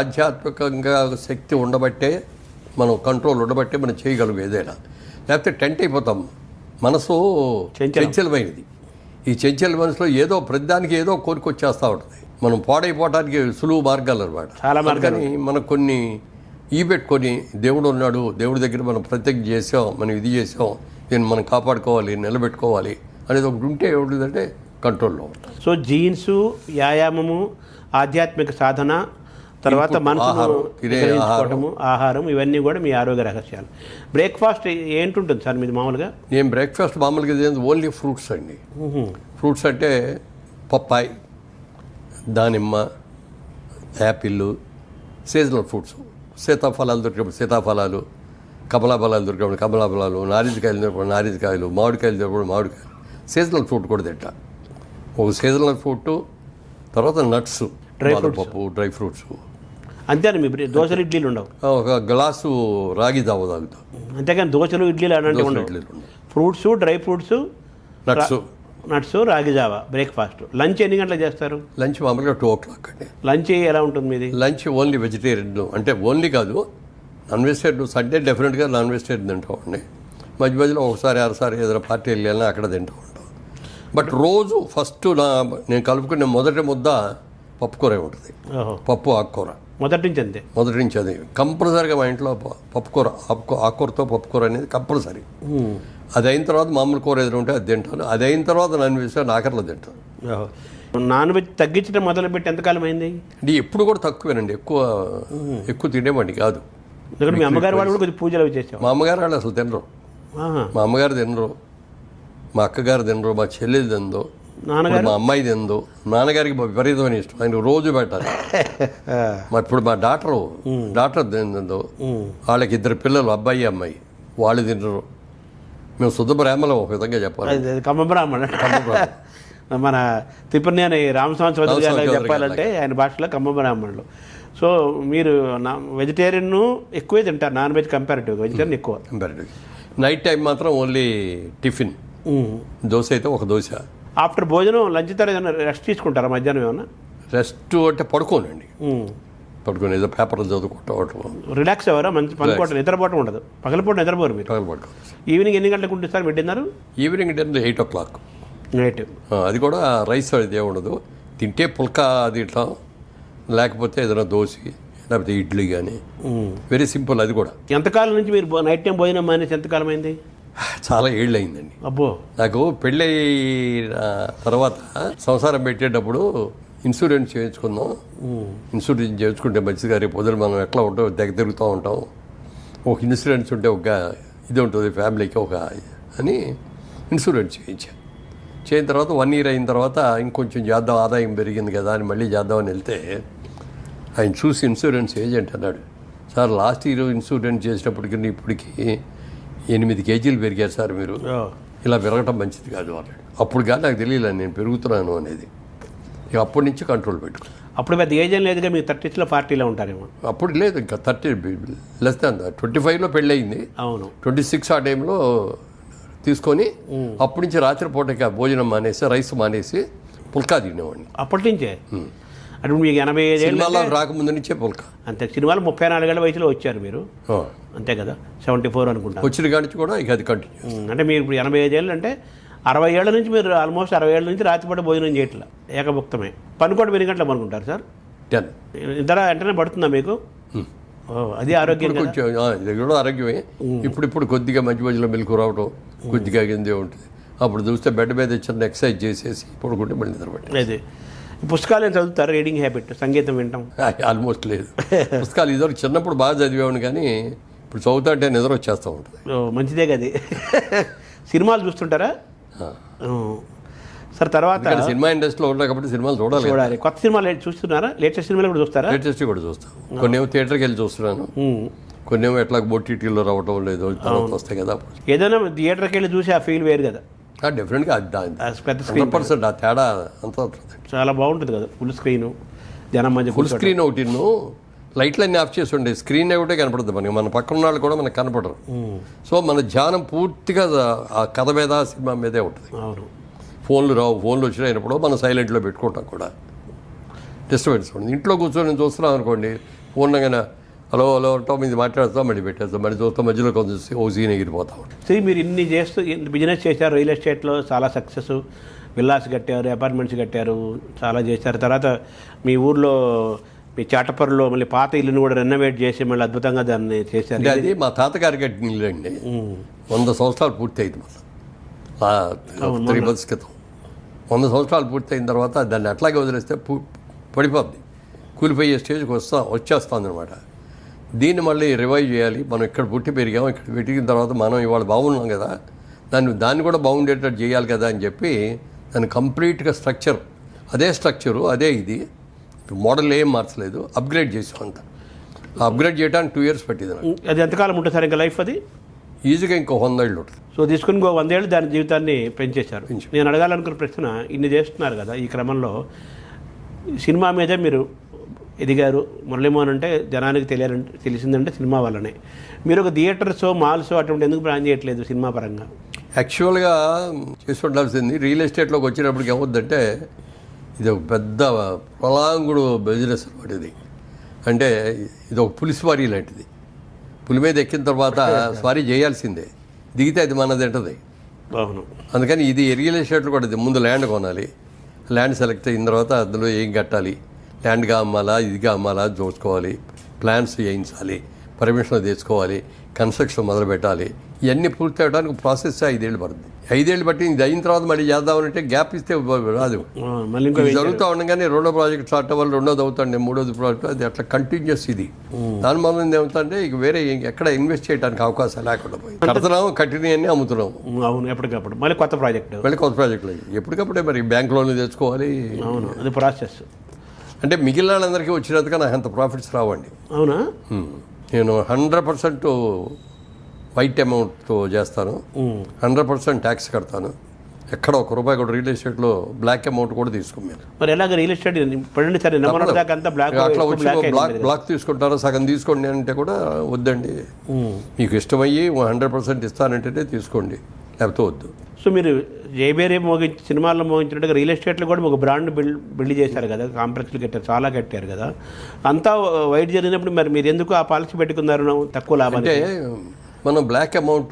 ఆధ్యాత్మికంగా శక్తి ఉండబట్టే, మనం కంట్రోల్ ఉండబట్టే మనం చేయగలం ఏదైనా. లేకపోతే టెంట్ అయిపోతాం. మనసు చంచలమైనది. ఈ చంచల మనసులో ఏదో ప్రతిదానికి ఏదో కోరికొచ్చేస్తూ ఉంటుంది. మనం పాడైపోవడానికి సులువు మార్గాలు అనమాట. చాలా మార్గాలు. మనకు కొన్ని పెట్టుకొని దేవుడు ఉన్నాడు, దేవుడి దగ్గర మనం ప్రత్యక్ష చేసాం, మనం ఇది చేసాం, దీన్ని మనం కాపాడుకోవాలి, నిలబెట్టుకోవాలి అనేది ఒకటి ఉంటే ఏమిటంటే కంట్రోల్లో ఉంటుంది. సో జీన్స్, వ్యాయామము, ఆధ్యాత్మిక సాధన, తర్వాత మనసును గ్రహించుకోవటము, ఆహారం, ఇవన్నీ కూడా మీ ఆరోగ్య రహస్యాలు. బ్రేక్ఫాస్ట్ ఏంటుంటుంది సార్ మీది మామూలుగా? నేను బ్రేక్ఫాస్ట్ మామూలుగా ఓన్లీ ఫ్రూట్స్ అండి. ఫ్రూట్స్ అంటే పప్పాయి, దానిమ్మ, యాపిల్, సీజనల్ ఫ్రూట్స్. సీతాఫలాలు దొరికినప్పుడు సీతాఫలాలు, కమలాఫలాలు దొరికినప్పుడు కమలాఫలాలు, నారింజకాయలు దొరికినప్పుడు నారింజకాయలు, మామిడికాయలు దొరికినప్పుడు మామిడికాయలు. సీజనల్ ఫ్రూట్ కూడా తింటా. ఒక సీజనల్ ఫ్రూట్, తర్వాత నట్స్, పప్పు, డ్రై ఫ్రూట్స్. అంతేనా? మీ దోశలు, ఇడ్లీలు ఉండవు? ఒక గ్లాసు రాగి జావ తాగుతాం. అంతేకాని దోశలు, ఇడ్లీలు అలాంటివి ఉండవు. ఫ్రూట్స్, డ్రై ఫ్రూట్స్, నట్స్, రాగి జావ బ్రేక్ఫాస్ట్. లంచ్ ఎన్ని గంటలకు చేస్తారు? లంచ్ మామూలుగా 2 o'clock అండి. లంచ్ ఎలా ఉంటుంది మీది? Lunch only vegetarian. అంటే ఓన్లీ కాదు, నాన్ వెజిటేరియన్. సండే డెఫినెట్గా నాన్ వెజిటేరియన్ తింటామండి. మధ్య మధ్యలో ఒకసారి అరసారి ఏదైనా పార్టీ వెళ్ళాలని అక్కడ తింటూ ఉంటాం. బట్ రోజు ఫస్ట్ నేను కలుపుకునే మొదటి ముద్ద పప్పుకూర ఉంటుంది. పప్పు, ఆకుకూర మొదటి నుంచి అంతే. మొదటి నుంచి అది కంపల్సరీగా మా ఇంట్లో పప్పుకూర, ఆకుకూరతో పప్పుకూర అనేది కంపల్సరీ. అది అయిన తర్వాత మామూలు కూర ఏదైనా ఉంటే అది తింటాను. అది అయిన తర్వాత నాన్ వెజ్ ఆఖరిలో తింటాను. నాన్ వెజ్ తగ్గించడం మొదలుపెట్టి ఎంతకాలం అయింది? అంటే ఎప్పుడు కూడా తక్కువేనండి, ఎక్కువ తినేవాడిని కాదు. ఎందుకంటే మీ అమ్మగారు వాళ్ళు కూడా కొద్దిగా పూజలు అవి చేసాం. మా అమ్మగారు వాళ్ళు అసలు తినరు. మా అమ్మగారు తినరు, మా అక్కగారు తినరు, మా చెల్లెలు తినదు, మా అమ్మాయి తినదు. నాన్నగారికి విపరీతమైన ఇష్టం, ఆయన రోజు పెట్టాలి. ఇప్పుడు మా డాక్టర్ తినదు. వాళ్ళకి 2 పిల్లలు, అబ్బాయి అమ్మాయి, వాళ్ళు తినరు. మేము శుద్ధ బ్రాహ్మణం ఒక విధంగా చెప్పాలి. కమ్మ బ్రాహ్మణ. మన తిప్పనేని రామస్వామి చౌదరి గారు చెప్పాలంటే ఆయన భాషలో కమ్మ బ్రాహ్మణులు. సో మీరు వెజిటేరియన్ ఎక్కువే తింటారు, నాన్ వెజ్ కంపారిటివ్గా వెజిటేరియన్ ఎక్కువ. కంపారిటివ్. నైట్ టైం మాత్రం ఓన్లీ టిఫిన్. దోశ అయితే ఒక దోశ. ఆఫ్టర్ భోజనం, లంచ్ తర్వాత ఏమైనా రెస్ట్ తీసుకుంటారా మధ్యాహ్నం? ఏమన్నా రెస్ట్ అంటే పడుకోనండి. పడుకొని ఏదో పేపర్లు చదువుకుంటూ రిలాక్స్ అవ్వరా? మంచి పనుకోవటం, నిద్రపోవటం ఉండదు. పగలపూట నిద్రపోరు మీరు? పగలపడుకో. ఈవినింగ్ ఎన్ని గంటలకు ఉంటుంది సార్ మీరు dinner? Evening dinner 8 o'clock night. అది కూడా రైస్ అది ఉండదు, తింటే పుల్కా తింటాం, లేకపోతే ఏదైనా దోశ లేకపోతే ఇడ్లీ కానీ, వెరీ సింపుల్. అది కూడా ఎంతకాలం నుంచి మీరు నైట్ టైం భోజనం మానేసి ఎంతకాలం అయింది? చాలా ఏళ్ళు అయిందండి. అబ్బో. నాకు పెళ్ళి తర్వాత సంసారం పెట్టేటప్పుడు ఇన్సూరెన్స్ చేయించుకుందాం, ఇన్సూరెన్స్ చేయించుకుంటే మంచిగా రేపు పొద్దున మనం ఎట్లా ఉంటాం, తిరుగుతూ ఉంటాం, ఒక ఇన్సూరెన్స్ ఉంటే ఒక ఇది ఉంటుంది ఫ్యామిలీకి ఒక అని ఇన్సూరెన్స్ చేయించాను. చేయిన తర్వాత 1 year అయిన తర్వాత ఇంకొంచెం చేద్దాం, ఆదాయం పెరిగింది కదా అని మళ్ళీ చేద్దామని వెళ్తే ఆయన చూసి ఇన్సూరెన్స్ ఏజెంట్ అన్నాడు, సార్ లాస్ట్ ఇయర్ ఇన్సూరెన్స్ చేసినప్పటికీ ఇప్పటికి 8 kgs పెరిగారు సార్, మీరు ఇలా పెరగటం మంచిది కాదు అన్నాడు. అప్పుడు కానీ నాకు తెలియలేదు నేను పెరుగుతున్నాను అనేది. ఇక అప్పటి నుంచి కంట్రోల్ పెట్టుకున్నాను. అప్పుడు పెద్ద ఏజ్ లేదుగా, మీరు 30sలో 40లో ఉంటారేమో. అప్పుడు లేదు, ఇంకా 30 లెస్ దాన్ 25లో పెళ్ళయింది. అవును. 26 ఆ టైంలో తీసుకొని అప్పటి నుంచి రాత్రిపూట భోజనం మానేసి, రైస్ మానేసి పుల్కా తినేవాడిని. అప్పటి నుంచే అంటే మీకు 85 సినిమాలో రాకముందు నుంచే పుల్కా. అంతే. సినిమాలు 34 ఏళ్ల వయసులో వచ్చారు మీరు, అంతే కదా? 74 అనుకుంటా వచ్చిన కాడి నుంచి కూడా ఇక అది కంటిన్యూ. అంటే మీరు ఇప్పుడు 85 ఏళ్ళు అంటే 60 ఏళ్ల నుంచి మీరు ఆల్మోస్ట్ 60 ఏళ్ళ నుంచి రాత్రిపూట భోజనం చేయట్లా, ఏకభుక్తమే. పని కూడా 8 గంటలు పనుకుంటారు సార్? 10 నిద్ర వెంటనే పడుతుందా మీకు? అది ఆరోగ్యం కొంచెం ఇది కూడా ఆరోగ్యమే. ఇప్పుడు కొద్దిగా మధ్యలో మెలకు రావడం కొద్దిగా కిందే ఉంటుంది. అప్పుడు చూస్తే బెడ్ మీద చిన్న ఎక్సర్సైజ్ చేసేసి పడుకుంటే మళ్ళీ నిద్రపట్టి. అదే. పుస్తకాలు ఏం చదువుతారు? రీడింగ్ హ్యాబిట్, సంగీతం వింటాం? ఆల్మోస్ట్ లేదు. పుస్తకాలు ఇదివరకు చిన్నప్పుడు బాగా చదివేవాడిని, కానీ ఇప్పుడు చదువుతా అంటే నిద్ర వచ్చేస్తూ ఉంటుంది. మంచిదే కదా. సినిమాలు చూస్తుంటారా సార్? తర్వాత సినిమా ఇండస్ట్రీలో ఉన్నా కాబట్టి సినిమాలు చూడాలి. కొత్త సినిమాలు చూస్తున్నారా? లేటెస్ట్ సినిమాలు కూడా చూస్తారా? లేటెస్ట్ కూడా చూస్తాను. కొన్నేమో థియేటర్కి వెళ్ళి చూస్తున్నాను, కొన్నేమో ఎట్లా ఓటీటీలో రావటం లేదు, తర్వాత వస్తాయి కదా. ఏదైనా థియేటర్కి వెళ్ళి చూసి ఆ ఫీల్ వేరు కదా. డెఫినెట్గా 100% ఆ తేడా అంతా చాలా బాగుంటుంది కదా. ఫుల్ స్క్రీన్, జనం మధ్య ఫుల్ స్క్రీన్ ఒకటి, లైట్లన్నీ ఆఫ్ చేసి ఉండే స్క్రీన్ ఒకటే కనపడుతుంది మనకి, మన పక్కన వాళ్ళు కూడా మనకు కనపడరు. సో మన ధ్యానం పూర్తిగా ఆ కథ మీద, సినిమా మీదే ఉంటుంది. అవును. ఫోన్లు రావు, ఫోన్లు వచ్చినప్పుడు మనం సైలెంట్లో పెట్టుకుంటాం కూడా, డిస్టర్బెన్స్ ఉంటుంది. ఇంట్లో కూర్చొని నేను చూస్తున్నాం అనుకోండి, ఫోన్ కానీ హలో హలో అంటాం, ఇది మాట్లాడుతాం, మళ్ళీ పెట్టేస్తాం, మళ్ళీ చూస్తాం, మధ్యలో కొంచెం ఓ సీన్ ఎగిరిపోతాం. సరే, మీరు ఇన్ని చేస్తూ బిజినెస్ చేశారు, రియల్ ఎస్టేట్లో చాలా సక్సెస్, విల్లాస్ కట్టారు, అపార్ట్మెంట్స్ కట్టారు, చాలా చేశారు. తర్వాత మీ ఊర్లో మీ చాటపర్రులో మళ్ళీ పాత ఇల్లుని కూడా రెనోవేట్ చేసి మళ్ళీ అద్భుతంగా దాన్ని చేశారు. అది మా తాతగారి కట్టిన ఇల్లు అండి. 100 సంవత్సరాలు పూర్తి అయింది మళ్ళీ 3 months క్రితం. 100 సంవత్సరాలు పూర్తి అయిన తర్వాత దాన్ని అట్లాగే వదిలేస్తే పడిపోద్ది, కూలిపోయే స్టేజ్కి వచ్చేస్తుంది అనమాట. దీన్ని మళ్ళీ రివైవ్ చేయాలి. మనం ఇక్కడ పుట్టి పెరిగాము, ఇక్కడ పెట్టిన తర్వాత మనం ఇవాళ బాగున్నాం కదా, దాన్ని కూడా బాగుండేటట్టు చేయాలి కదా అని చెప్పి దాన్ని కంప్లీట్గా అదే స్ట్రక్చరు అదే ఇది మోడల్ ఏం మార్చలేదు, అప్గ్రేడ్ చేసాం అంతా. అప్గ్రేడ్ చేయడానికి 2 years పట్టింది నాకు. అది ఎంతకాలం ఉంటుంది సార్ ఇంకా లైఫ్? అది ఈజీగా ఇంకో 100 ఏళ్ళు ఉంటుంది. సో తీసుకుని 100 ఏళ్ళు దాని జీవితాన్ని పెంచేశారు. నేను అడగాలనుకున్న ప్రశ్న, ఇన్ని చేస్తున్నారు కదా, ఈ క్రమంలో సినిమా మీదే మీరు ఎదిగారు. మురళీమోహన్ అంటే జనానికి తెలిసిందంటే సినిమా వల్లనే. మీరు ఒక థియేటర్స్, మాల్స్ అటువంటి ఎందుకు ప్లాన్ చేయట్లేదు సినిమా పరంగా? యాక్చువల్గా చేసి ఉండాల్సింది. రియల్ ఎస్టేట్లోకి వచ్చినప్పటికి ఏమవుద్దంటే ఇది ఒక పెద్ద ప్రొలాంగుడు బిజినెస్ అనమాట ఇది. అంటే ఇది ఒక పులి స్వారీ లాంటిది. పులి మీద ఎక్కిన తర్వాత స్వారీ చేయాల్సిందే, దిగితే అది మనది ఉంటుంది. అవును. అందుకని ఇది రియల్ ఎస్టేట్లో కూడా ఇది ముందు ల్యాండ్ కొనాలి, ల్యాండ్ సెలెక్ట్ అయిన తర్వాత అందులో ఏం కట్టాలి, ల్యాండ్గా అమ్మాలా, ఇదిగా అమ్మాలా చూసుకోవాలి, ప్లాన్స్ చేయించాలి, పర్మిషన్లు తెచ్చుకోవాలి, కన్స్ట్రక్షన్ మొదలు పెట్టాలి. ఇవన్నీ పూర్తి అవ్వడానికి ప్రాసెస్ 5 ఏళ్ళు పడుతుంది. 5 ఏళ్ళు బట్టి ఇది అయిన తర్వాత మళ్ళీ చేద్దామంటే గ్యాప్ ఇస్తే రాదు. జరుగుతూ ఉండగానే రెండో ప్రాజెక్ట్ స్టార్ట్ అవ్వాలి, రెండోది అవుతాండి, మూడోది ప్రాజెక్ట్, అది అట్లా కంటిన్యూస్. ఇది దాని వల్ల ఏమవుతుందంటే ఇక వేరే ఎక్కడ ఇన్వెస్ట్ చేయడానికి అవకాశం లేకుండా పోయి కడుతున్నాము, కట్టినవన్నీ అమ్ముతున్నాము. అవును. ఎప్పటికప్పుడు మళ్ళీ కొత్త ప్రాజెక్టులు ఎప్పటికప్పుడే మరి బ్యాంక్ లోన్లు తెచ్చుకోవాలి. అవును, అది ప్రాసెస్. అంటే మిగిలిన వాళ్ళందరికీ వచ్చినందుకు నాకు అంత ప్రాఫిట్స్ రావండి. అవునా? నేను 100% వైట్ అమౌంట్తో చేస్తాను, 100% ట్యాక్స్ కడతాను. ఎక్కడ ₹1 కూడా రియల్ ఎస్టేట్లో బ్లాక్ అమౌంట్ కూడా తీసుకోమేను. మరి ఎలాగ రియల్ ఎస్టేట్ అట్లా వచ్చి బ్లాక్ తీసుకుంటారో సగం తీసుకోండి అంటే కూడా వద్దండి, మీకు ఇష్టమయ్యి 100% ఇస్తానంటేనే తీసుకోండి, లేకపోతే వద్దు. సో మీరు జైబేరే సినిమాల్లో మోగించినట్టుగా రియల్ ఎస్టేట్లో కూడా ఒక బ్రాండ్ బిల్డ్ చేశారు కదా, కాంప్లెక్స్లు కట్టారు, చాలా కట్టారు కదా. అంతా వైట్ జరిగినప్పుడు మరి మీరు ఎందుకు ఆ పాలసీ పెట్టుకున్నారు తక్కువ లాభం? అంటే మనం బ్లాక్ అమౌంట్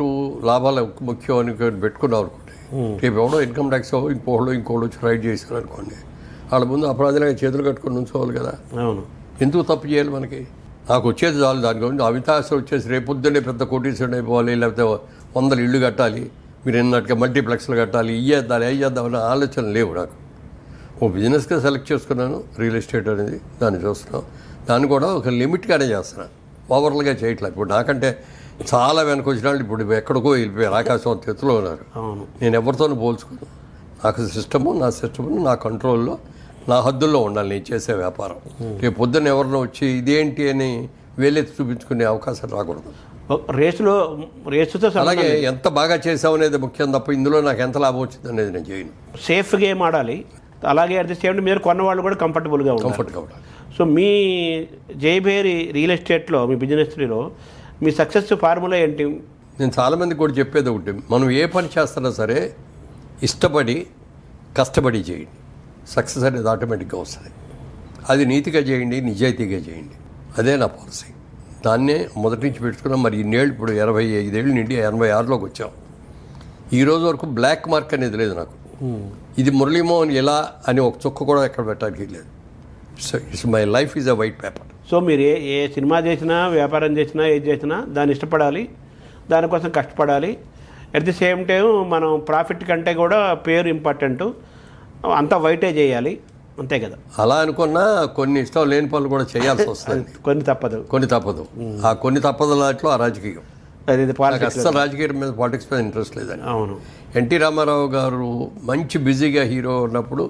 లాభాలు ముఖ్యం అని పెట్టుకున్నాం అనుకోండి, రేపు ఎవడో ఇన్కమ్ ట్యాక్స్ ఇంకోళ్ళు వచ్చి రైడ్ చేశారు అనుకోండి, వాళ్ళ ముందు అపరాధులుగా చేతులు కట్టుకొని ఉంచుకోవాలి కదా. అవును. ఎందుకు తప్పు చేయాలి మనకి? నాకు వచ్చేది చాలు, దాని గురించి అవితాస వచ్చేసి రేపు పొద్దున్నే పెద్ద కోటీశ్వరుడు అయిపోవాలి, లేకపోతే 100 ఇళ్ళు కట్టాలి, మీరు ఎన్నట్టుగా మల్టీప్లెక్స్లు కట్టాలి, ఇయ్యేద్దాలి అయ్యేద్దామని ఆలోచన లేవు నాకు. ఓ బిజినెస్గా సెలెక్ట్ చేసుకున్నాను రియల్ ఎస్టేట్ అనేది, దాన్ని చూస్తున్నాను. దాన్ని కూడా ఒక లిమిట్గానే చేస్తున్నాను, ఓవర్లుగా చేయట్లేదు. ఇప్పుడు నాకంటే చాలా వెనక వచ్చిన వాళ్ళు ఇప్పుడు ఎక్కడికో వెళ్ళిపోయారు, ఆకాశం ఎత్తులో ఉన్నారు. నేను ఎవరితోనూ పోల్చుకోను. నాకు నా సిస్టము నా కంట్రోల్లో, నా హద్దుల్లో ఉండాలి నేను చేసే వ్యాపారం. రేపు పొద్దున్న ఎవరినో వచ్చి ఇదేంటి అని వేలెత్తి చూపించుకునే అవకాశం రాకూడదు. రేసుతో అలాగే ఎంత బాగా చేసావు అనేది ముఖ్యం తప్ప ఇందులో నాకు ఎంత లాభం వచ్చింది అనేది నేను చేయను. సేఫ్ గేమ్ ఆడాలి, అలాగే అట్ ది సేమ్ టైం మీరు కొన్న వాళ్ళు కూడా కంఫర్టబుల్గా ఉండాలి. సో మీ జయభేరి రియల్ ఎస్టేట్లో, మీ బిజినెస్లో మీ సక్సెస్ ఫార్ములా ఏంటి? నేను చాలామందికి కూడా చెప్పేది ఒకటి, మనం ఏ పని చేస్తున్నా సరే ఇష్టపడి కష్టపడి చేయండి, సక్సెస్ అనేది ఆటోమేటిక్గా వస్తుంది. అది నీతిగా చేయండి, నిజాయితీగా చేయండి, అదే నా పాలసీ. దాన్నే మొదటి నుంచి పెట్టుకున్నాం. మరి ఇన్నేళ్ళు, ఇప్పుడు 25 ఏళ్ళు నుండి 86లోకి వచ్చాం. ఈ రోజు వరకు బ్లాక్ మార్క్ అనేది లేదు నాకు. ఇది మురళీమోహన్ ఎలా అని ఒక చుక్క కూడా ఎక్కడ పెట్టడానికి లేదు. It's my life is a white paper. So మీరు ఏ సినిమా చేసినా, వ్యాపారం చేసినా, ఏది చేసినా దాన్ని ఇష్టపడాలి, దానికోసం కష్టపడాలి. అట్ ది సేమ్ టైం మనం ప్రాఫిట్ కంటే కూడా పేరు ఇంపార్టెంట్, అంతా వైటే చేయాలి, అంతే కదా. అలా అనుకున్నా కొన్ని ఇష్టం లేని పనులు కూడా చేయాల్సి వస్తుంది. కొన్ని తప్పదు. ఆ కొన్ని తప్పదులాట్లో ఆ రాజకీయం. అస్సలు రాజకీయం మీద, పాలిటిక్స్ మీద ఇంట్రెస్ట్ లేదండి. అవును. ఎన్టీ రామారావు గారు మంచి బిజీగా హీరో ఉన్నప్పుడు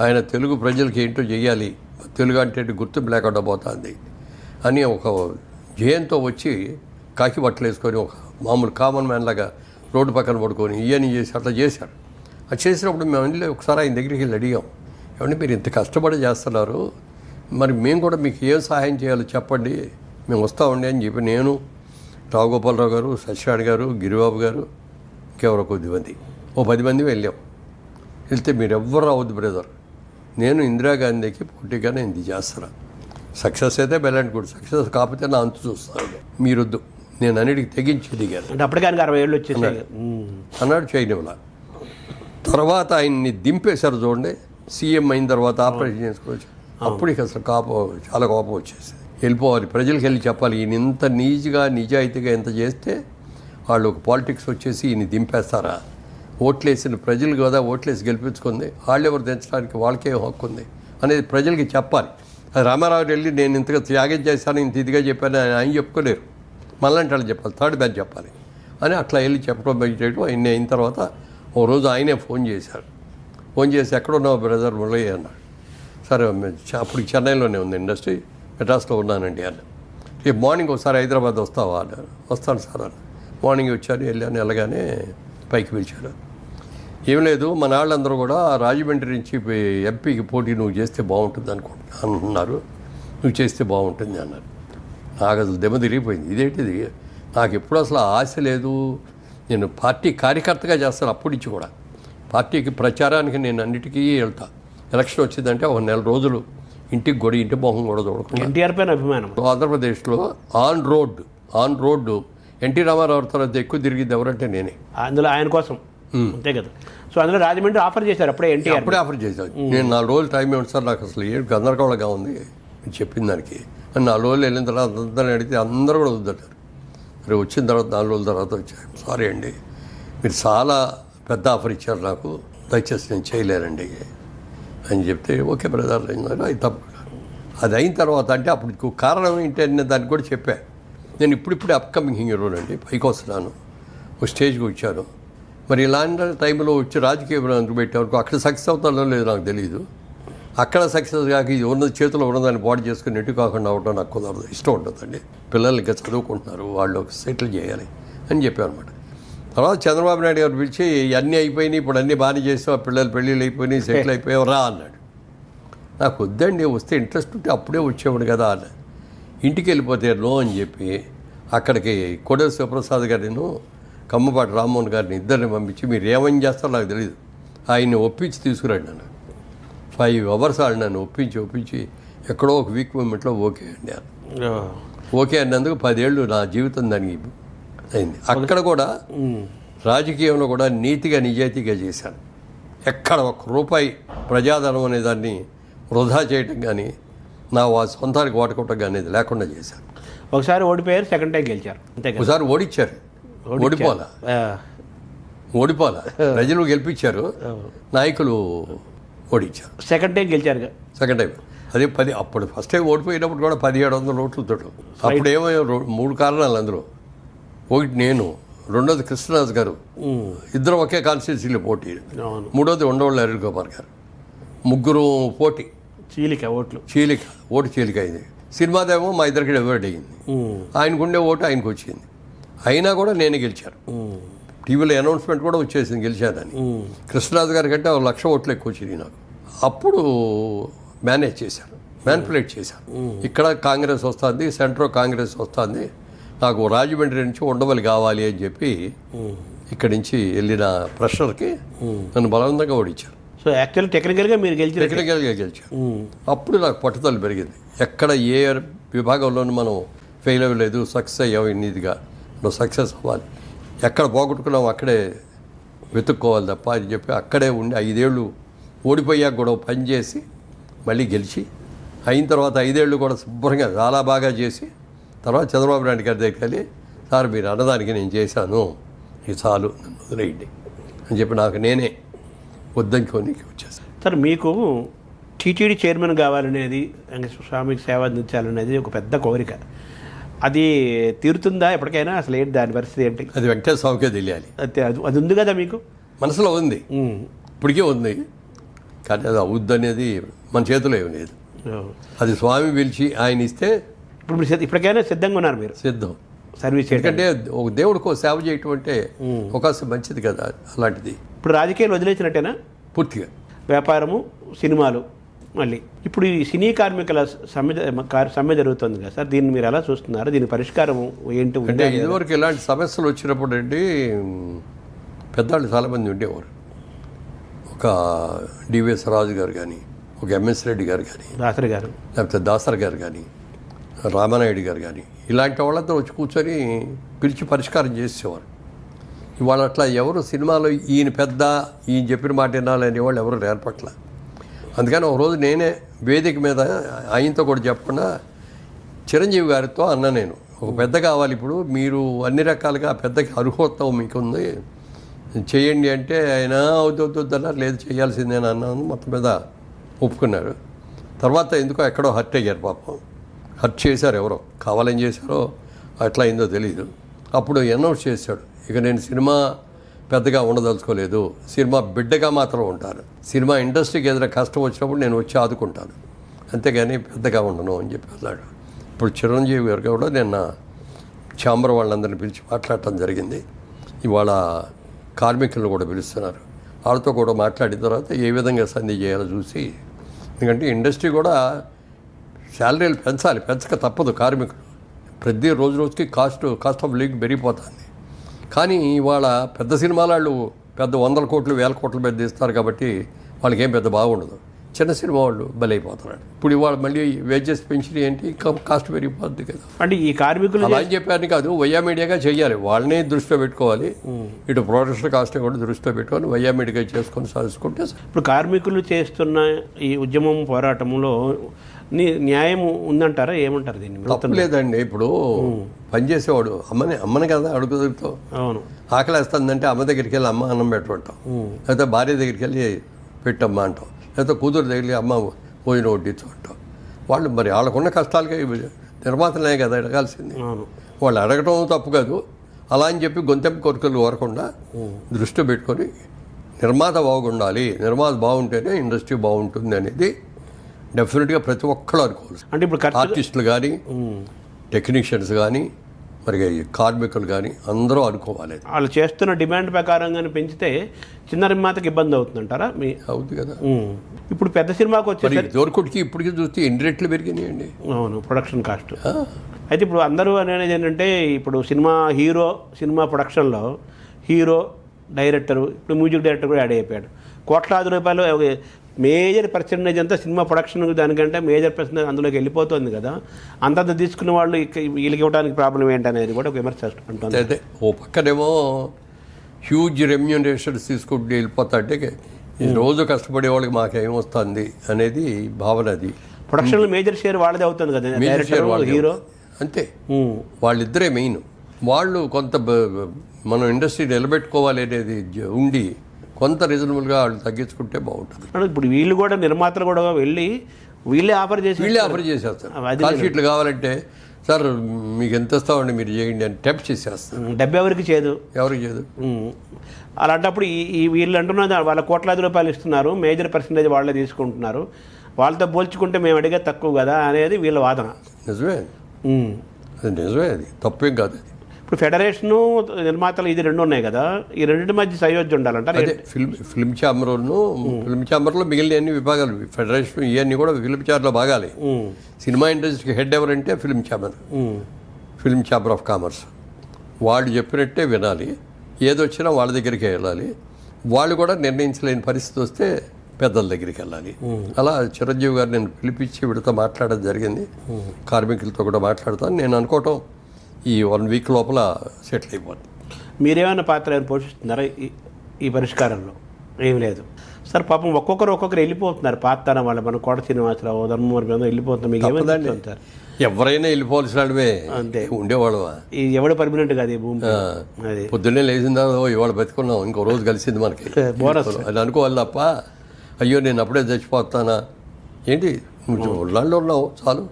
ఆయన తెలుగు ప్రజలకి ఏంటో చెయ్యాలి, తెలుగు అంటే గుర్తింపు లేకుండా పోతుంది అని ఒక జయంతో వచ్చి కాకి బట్టలు వేసుకొని ఒక మామూలు కామన్ మ్యాన్ లాగా రోడ్డు పక్కన పడుకొని ఇవన్నీ చేసి అట్లా చేశారు. అది చేసినప్పుడు మేము వెళ్ళి ఒకసారి ఆయన దగ్గరికి వెళ్ళి అడిగాం, ఏమంటే మీరు ఇంత కష్టపడి చేస్తున్నారు, మరి మేము కూడా మీకు ఏం సహాయం చేయాలో చెప్పండి, మేము వస్తామండి అని చెప్పి నేను, రావుగోపాలరావు గారు, సత్యనారాయణ గారు, గిరిబాబు గారు, ఇంకెవరో కొద్దిమంది, 10 మంది వెళ్ళాం. వెళ్తే మీరు ఎవ్వరు రావద్దు బ్రదర్, నేను ఇందిరాగాంధీకి పోటీగా నేను ఇది చేస్తాను, సక్సెస్ అయితే బెల్లంట్ గుడ్, సక్సెస్ కాకపోతే నా అంతు చూస్తాను, మీరొద్దు, నేను అన్నిటికి తెగించి దిగాను. అంటే అప్పటికే 60 ఏళ్ళు వచ్చేసాయి అన్నాడు. చేయనివ్వలా. తర్వాత ఆయన్ని దింపేశారు చూడండి, సీఎం అయిన తర్వాత ఆపరేషన్ చేసుకోవచ్చు. అప్పుడు ఇక అసలు చాలా కోపం వచ్చేసింది. వెళ్ళిపోవాలి, ప్రజలకు వెళ్ళి చెప్పాలి, ఈయన ఇంత నిజాయితీగా ఎంత చేస్తే వాళ్ళు ఒక పాలిటిక్స్ వచ్చేసి ఈయన దింపేస్తారా, ఓట్లేసిన ప్రజలు కదా ఓట్లేసి గెలిపించుకుంది, వాళ్ళు ఎవరు దించడానికి వాళ్ళకే హక్కు ఉంది అనేది ప్రజలకి చెప్పాలి. అది రామారావు వెళ్ళి నేను ఇంతగా త్యాగం చేశాను, ఇంత ఇదిగా చెప్పాను ఆయన చెప్పుకోలేరు, మళ్ళంటే వాళ్ళు చెప్పాలి, థర్డ్ బ్యాచ్ చెప్పాలి అని అట్లా వెళ్ళి చెప్పడం చేయడం. ఆయన అయిన తర్వాత ఓ రోజు ఆయనే ఫోన్ చేశారు. ఫోన్ చేసి ఎక్కడున్నావు బ్రదర్ మురళి అన్నాడు. సరే అప్పుడు చెన్నైలోనే ఉంది ఇండస్ట్రీ, మెడ్రాస్లో ఉన్నానండి అన్న. రేపు మార్నింగ్ ఒకసారి హైదరాబాద్ వస్తావా అన్నారు. వస్తాను సార్ అన్న. మార్నింగ్ వచ్చాను, వెళ్ళాను, వెళ్ళగానే పైకి పిలిచారు. ఏం లేదు, మన వాళ్ళందరూ కూడా రాజమండ్రి నుంచి ఎంపీకి పోటీ నువ్వు చేస్తే బాగుంటుంది అంటున్నారు, నువ్వు చేస్తే బాగుంటుంది అన్నారు. నాకు అసలు దెమ్మ తిరిగిపోయింది. ఇదేంటిది, నాకు ఎప్పుడు అసలు ఆశ లేదు, నేను పార్టీ కార్యకర్తగా చేస్తాను. అప్పటి నుంచి కూడా పార్టీకి ప్రచారానికి నేను అన్నిటికీ వెళ్తా. ఎలక్షన్ వచ్చిందంటే ఒక 4 రోజులు ఇంటి మొహం కూడా చూడకుండా. ఎన్టీఆర్ పైన అభిమానం. ఆంధ్రప్రదేశ్లో ఆన్ రోడ్డు ఎన్టీ రామారావు తర్వాత ఎక్కువ తిరిగింది ఎవరంటే నేనే. అందులో ఆయన కోసం అంతే కదా. సో అందులో రాజమండ్రి ఆఫర్ చేశారు అప్పుడే, అప్పుడే ఆఫర్ చేశాను. నేను 4 రోజులు టైం ఇవ్వండి సార్, నాకు అసలు ఏడు గందరగోళంగా ఉంది చెప్పిన దానికి. 4 రోజులు వెళ్ళిన తర్వాత అందరిని అడిగితే అందరూ కూడా వద్దంటారు. మరి వచ్చిన తర్వాత 4 రోజుల తర్వాత వచ్చాను, సారీ అండి మీరు చాలా పెద్ద ఆఫర్ ఇచ్చారు నాకు, దయచేసి నేను చేయలేనండి అని చెప్తే, ఓకే బ్రదర్ అది తప్పు. అది అయిన తర్వాత అంటే అప్పుడు కారణం ఏంటంటే దానికి కూడా చెప్పా. నేను ఇప్పుడిప్పుడే అప్కమింగ్ హీరోనండి, పైకి వస్తున్నాను, ఒక స్టేజ్కి వచ్చాను. మరి ఇలాంటి టైంలో వచ్చి రాజకీయం అందుకు పెట్టేవరకు అక్కడ సక్సెస్ అవుతానో లేదో నాకు తెలియదు. అక్కడ సక్సెస్ కాక ఇది ఉన్నది చేతిలో ఉన్నదాన్ని పాడు చేసుకుని ఎటు కాకుండా అవడం నాకు కుదరదు, ఇష్టం ఉంటుందండి. పిల్లలు ఇంకా చదువుకుంటున్నారు, వాళ్ళు సెటిల్ చేయాలి అని చెప్పాను అనమాట. తర్వాత చంద్రబాబు నాయుడు గారు పిలిచి అన్నీ అయిపోయినాయి, ఇప్పుడు అన్నీ బాగానే చేసావు, పిల్లలు పెళ్ళిళ్ళు అయిపోయినాయి, సెటిల్ అయిపోయావు రా అన్నాడు. నాకు వద్దండి, వస్తే ఇంట్రెస్ట్ ఉంటే అప్పుడే వచ్చేవాడు కదా అన్న. ఇంటికి వెళ్ళిపోతే నో అని చెప్పి అక్కడికి కోడెల శివప్రసాద్ గారిను కమ్మపాటి రామ్మోహన్ గారిని ఇద్దరిని పంపించి మీరు ఏమని చేస్తారో నాకు తెలియదు, ఆయన్ని ఒప్పించి తీసుకురండి నన్ను. 5 hours వాళ్ళు నన్ను ఒప్పించి ఎక్కడో ఒక వీక్ మూమెంట్లో ఓకే అండి ఓకే అన్నందుకు 10 ఏళ్ళు నా జీవితం దానికి అయింది. అక్కడ కూడా రాజకీయంలో కూడా నీతిగా నిజాయితీగా చేశాను. ఎక్కడ ఒక్క రూపాయి ప్రజాధనం అనే దాన్ని వృధా చేయటం కానీ నా సొంతానికి వాడుకోవటం కానీ ఇది లేకుండా చేశారు. ఒకసారి ఓడిపోయారు, సెకండ్ టైం గెలిచారు, అంతే కదా. ఒకసారి ఓడిచ్చారు, ఓడిపోలా ప్రజలు గెలిపించారు, నాయకులు ఓడించారు. సెకండ్ టైం గెలిచారు. సెకండ్ టైం అదే అప్పుడు ఫస్ట్ టైం ఓడిపోయినప్పుడు కూడా 1700 ఓట్లతో. అప్పుడు ఏమో 3 కారణాలు అందులో. ఒకటి నేను, రెండోది కృష్ణరాజు గారు, ఇద్దరు ఒకే కాన్స్టిట్యూన్సీలో పోటీ. మూడోది ఉండవల్లి అరుణ్ కుమార్ గారు, ముగ్గురు పోటీ. చీలిక ఓటు చీలిక అయింది. సినిమాదేమో మా ఇద్దరికి డివైడ్ అయ్యింది. ఆయనకుండే ఓటు ఆయనకు వచ్చింది, అయినా కూడా నేను గెలిచాను. టీవీలో అనౌన్స్మెంట్ కూడా వచ్చేసింది గెలిచానని. కృష్ణరాజు గారి కంటే 1,00,000 ఓట్లు ఎక్కువ వచ్చింది నాకు. అప్పుడు మ్యానిపులేట్ చేశాను. ఇక్కడ కాంగ్రెస్ వస్తుంది, సెంట్రల్ కాంగ్రెస్ వస్తుంది, నాకు రాజమండ్రి నుంచి ఉండవల్లి కావాలి అని చెప్పి ఇక్కడి నుంచి వెళ్ళిన ప్రెషర్కి నన్ను బలవంతంగా ఓడించారు. సో యాక్చువల్ టెక్నికల్గా మీరు గెలిచారు. అప్పుడు నాకు పట్టుదల పెరిగింది. ఎక్కడ ఏ విభాగంలోనూ మనం ఫెయిల్ అవ్వలేదు, సక్సెస్ అయ్యావు. ఇన్నిదిగా నువ్వు సక్సెస్ అవ్వాలి, ఎక్కడ పోగొట్టుకున్నావు అక్కడే వెతుక్కోవాలి తప్ప అని చెప్పి అక్కడే ఉండి 5 ఏళ్ళు ఓడిపోయాక కూడా పనిచేసి మళ్ళీ గెలిచి అయిన తర్వాత 5 ఏళ్ళు కూడా శుభ్రంగా చాలా బాగా చేసి తర్వాత చంద్రబాబు నాయుడు గారి దగ్గరికి వెళ్ళి, సార్ మీరు అన్నదానికి నేను చేశాను, ఇది చాలు, నన్ను వదిలేయండి అని చెప్పి నాకు నేనే వద్దనుకొని వచ్చేసాను. సార్ మీకు టీటీడీ చైర్మన్ కావాలనేది, వెంకటేశ్వర స్వామికి సేవ అందించాలనేది ఒక పెద్ద కోరిక. అది తీరుతుందా ఎప్పటికైనా? అసలు ఏంటి దాని పరిస్థితి ఏంటి? అది వెంకటేశ్వర స్వామికే తెలియాలి. అది ఉంది కదా మీకు మనసులో? ఉంది, ఇప్పటికే ఉంది. కానీ అది అవుద్ది అనేది మన చేతిలో ఏమి లేదు. అది స్వామి పిలిచి ఆయన ఇస్తే ఇప్పుడు మీరు ఇప్పటికైనా సిద్ధంగా ఉన్నారు? మీరు సిద్ధం సర్వీస్. ఎందుకంటే ఒక దేవుడికి సేవ చేయటం అంటే అవకాశం మంచిది కదా. అలాంటిది ఇప్పుడు రాజకీయాలు వదిలేసినట్టేనా పూర్తిగా? వ్యాపారము, సినిమాలు. మళ్ళీ ఇప్పుడు ఈ సినీ కార్మికుల సమ్మె జరుగుతుంది కదా సార్, దీన్ని మీరు ఎలా చూస్తున్నారు? దీని పరిష్కారం ఏంటి? అంటే ఇదివరకు ఇలాంటి సమస్యలు వచ్చినప్పుడు అండి పెద్దవాళ్ళు చాలామంది ఉండేవారు. ఒక డివిఎస్ రాజు గారు కానీ, ఒక ఎంఎస్ రెడ్డి గారు కానీ, దాసరి గారు, లేకపోతే దాసరి గారు కానీ, రామానాయుడు గారు కానీ, ఇలాంటి వాళ్ళతో వచ్చి కూర్చొని పిలిచి పరిష్కారం చేసేవారు. ఇవాళ అట్లా ఎవరు సినిమాలో ఈయన పెద్ద, ఈయన చెప్పిన మాట వినాలనే వాళ్ళు ఎవరు ఏర్పట్ల. అందుకని ఒక రోజు నేనే వేదిక మీద ఆయనతో కూడా చెప్పకుండా చిరంజీవి గారితో అన్నా, నేను ఒక పెద్ద కావాలి, ఇప్పుడు మీరు అన్ని రకాలుగా పెద్దకి అర్హోత్వం మీకుంది, చేయండి అంటే ఆయన అవుతున్నారు, లేదు చేయాల్సిందేనా అన్నాను. మొత్తం మీద ఒప్పుకున్నారు. తర్వాత ఎందుకో ఎక్కడో హర్ట్ అయ్యారు పాపం. హర్ట్ చేశారు, ఎవరో కావాలని చేశారో అట్లా అయిందో తెలియదు. అప్పుడు అనౌన్స్ చేశాడు, ఇక నేను సినిమా పెద్దగా ఉండదలుచుకోలేదు, సినిమా బిడ్డగా మాత్రం ఉంటాను, సినిమా ఇండస్ట్రీకి ఏదైనా కష్టం వచ్చినప్పుడు నేను వచ్చి ఆదుకుంటాను, అంతేగాని పెద్దగా ఉండను అని చెప్పి అన్నాడు. ఇప్పుడు చిరంజీవి గారు కూడా నిన్న ఛాంబర్ వాళ్ళందరినీ పిలిచి మాట్లాడటం జరిగింది. ఇవాళ కార్మికులను కూడా పిలుస్తున్నారు, వాళ్ళతో కూడా మాట్లాడిన తర్వాత ఏ విధంగా సంధి చేయాలో చూసి, ఎందుకంటే ఇండస్ట్రీ కూడా శాలరీలు పెంచాలి, పెంచక తప్పదు. కార్మికులు ప్రతి రోజుకి కాస్ట్ ఆఫ్ లివింగ్ పెరిగిపోతుంది. కానీ ఇవాళ పెద్ద సినిమాల వాళ్ళు పెద్ద 100 కోట్లు 1000 కోట్ల మీద తీస్తారు కాబట్టి వాళ్ళకి ఏం పెద్ద బాగుండదు. చిన్న సినిమా వాళ్ళు బలైపోతున్నాడు. ఇప్పుడు ఇవాళ మళ్ళీ వేజెస్ పెంచిన ఏంటి, ఇంకా కాస్ట్ పెరిగిపోద్ది కదా. అంటే ఈ కార్మికులు అలా అని చెప్పారని కాదు, వయ్యా మీడియాగా చేయాలి, వాళ్ళనే దృష్టిలో పెట్టుకోవాలి, ఇటు ప్రొడక్షన్ కాస్ట్ కూడా దృష్టిలో పెట్టుకొని వయ్యా మీడియాగా చేసుకొని సాధించుకుంటే. ఇప్పుడు కార్మికులు చేస్తున్న ఈ ఉద్యమం పోరాటంలో న్యాయం ఉందంటారా? ఏమంటారు దీన్ని? తప్పలేదండి. ఇప్పుడు పనిచేసేవాడు అమ్మని కదా అడుగుతో, అవును, ఆకలేస్తుందంటే అమ్మ దగ్గరికి వెళ్ళి అమ్మ అన్నం పెట్టమంటాం, లేకపోతే భార్య దగ్గరికి వెళ్ళి పెట్టమ్మా అంటాం, లేకపోతే కూతురు దగ్గరికి అమ్మ భోజనం వడ్డించు అంటాం. వాళ్ళు మరి వాళ్ళకున్న కష్టాలకి నిర్మాతలే కదా అడగాల్సింది. వాళ్ళు అడగటం తప్పు కాదు. అలా అని చెప్పి గొంతెంపు కోరికలు కోరకుండా దృష్టి పెట్టుకొని నిర్మాత బాగుండాలి, నిర్మాత బాగుంటేనే ఇండస్ట్రీ బాగుంటుంది అనేది డెఫినెట్గా ప్రతి ఒక్కళ్ళు అనుకోవాలి. అంటే ఇప్పుడు ఆర్టిస్టులు కానీ, టెక్నీషియన్స్ కానీ, మరి కార్మికులు కానీ అందరూ అనుకోవాలి. వాళ్ళు చేస్తున్న డిమాండ్ ప్రకారంగానే పెంచితే చిన్న నిర్మాతకి ఇబ్బంది అవుతుందంటారా? అవుతుంది కదా. ఇప్పుడు పెద్ద సినిమాకి వచ్చేసి దొరకొట్టుకి ఇప్పటికీ చూస్తే 8 రెట్లు పెరిగినాయండి. అవును, ప్రొడక్షన్ కాస్ట్. అయితే ఇప్పుడు అందరూ అనేది ఏంటంటే, ఇప్పుడు సినిమా ప్రొడక్షన్లో హీరో, డైరెక్టరు, ఇప్పుడు మ్యూజిక్ డైరెక్టర్ కూడా యాడ్ అయిపోయాడు. కోట్లాది రూపాయలు మేజర్ పర్సెంటేజ్ అంతా సినిమా ప్రొడక్షన్ దానికంటే మేజర్ పర్సెంటేజ్ అందులోకి వెళ్ళిపోతుంది కదా. అంతంత తీసుకున్న వాళ్ళు వీళ్ళకి ఇవ్వడానికి ప్రాబ్లం ఏంటనేది కూడా ఒక విమర్శ అంటుంది. ఓ పక్కనేమో హ్యూజ్ రెమ్యూనరేషన్స్ తీసుకుంటూ వెళ్ళిపోతాంటే ఈ రోజు కష్టపడే వాళ్ళకి మాకేం వస్తుంది అనేది భావన అది. ప్రొడక్షన్లో మేజర్ షేర్ వాళ్ళదే అవుతుంది కదా, డైరెక్టర్ హీరో అంతే. వాళ్ళిద్దరే మెయిన్. వాళ్ళు కొంత మనం ఇండస్ట్రీ నిలబెట్టుకోవాలి అనేది ఉండి కొంత రీజనబుల్గా వాళ్ళు తగ్గించుకుంటే బాగుంటుంది. ఇప్పుడు వీళ్ళు కూడా నిర్మాతలు కూడా వెళ్ళి వీళ్ళే ఆఫర్ చేసేస్తారు. కాల్ షీట్లు కావాలంటే సార్ మీకు ఎంత ఇస్తామండి మీరు చేయండి అని టెంప్ట్ చేసేస్తారు. డబ్బు ఎవరికి చేయదు. అలాంటప్పుడు ఈ వీళ్ళు అంటున్నది వాళ్ళ కోట్లాది రూపాయలు ఇస్తున్నారు, మేజర్ పర్సంటేజ్ వాళ్ళే తీసుకుంటున్నారు, వాళ్ళతో పోల్చుకుంటే మేము అడిగే తక్కువ కదా అనేది వీళ్ళ వాదన. నిజమే అది తప్పేం కాదు. ఇప్పుడు ఫెడరేషను నిర్మాతలు ఇది రెండు ఉన్నాయి కదా, ఈ రెండింటి మధ్య సయోధ్య ఉండాలంటారు. అదే ఫిల్మ్ ఛాంబర్లో మిగిలిన అన్ని విభాగాలు, ఫెడరేషన్ ఇవన్నీ కూడా ఫిల్మ్ ఛాంబర్లో భాగాలి. సినిమా ఇండస్ట్రీకి హెడ్ ఎవరంటే ఫిల్మ్ ఛాంబర్ ఆఫ్ కామర్స్. వాళ్ళు చెప్పినట్టే వినాలి, ఏదొచ్చినా వాళ్ళ దగ్గరికి వెళ్ళాలి. వాళ్ళు కూడా నిర్ణయించలేని పరిస్థితి వస్తే పెద్దల దగ్గరికి వెళ్ళాలి. అలా చిరంజీవి గారు నేను పిలిపించి వీడితో మాట్లాడడం జరిగింది. కార్మికులతో కూడా మాట్లాడతాను. నేను అనుకోవటం ఈ 1 వీక్ లోపల సెటిల్ అయిపోతుంది. మీరేమైనా పాత్ర పోషిస్తున్నారా ఈ పరిష్కారంలో? ఏం లేదు సార్. పాపం ఒక్కొక్కరు వెళ్ళిపోతున్నారు. పాత్ర వాళ్ళ మన కోట శ్రీనివాసరావు, ధర్మవరం వెళ్ళిపోతున్నారు. మీకు ఏమైందండి? ఎవరైనా వెళ్ళిపోవాల్సిన వాళ్ళవే అంతే ఉండేవాళ్ళవా? ఎవడు పర్మనెంట్ కాదు ఈ భూమి. అది పొద్దున్నే లేచిందా ఇవాళ బతుకున్నాం, ఇంకో రోజు కలిసింది మనకి అది అనుకోవాలి తప్ప అయ్యో నేను అప్పుడే చచ్చిపోతానా ఏంటి? నువ్వు ఒళ్ళాళ్ళు ఉన్నావు చాలు,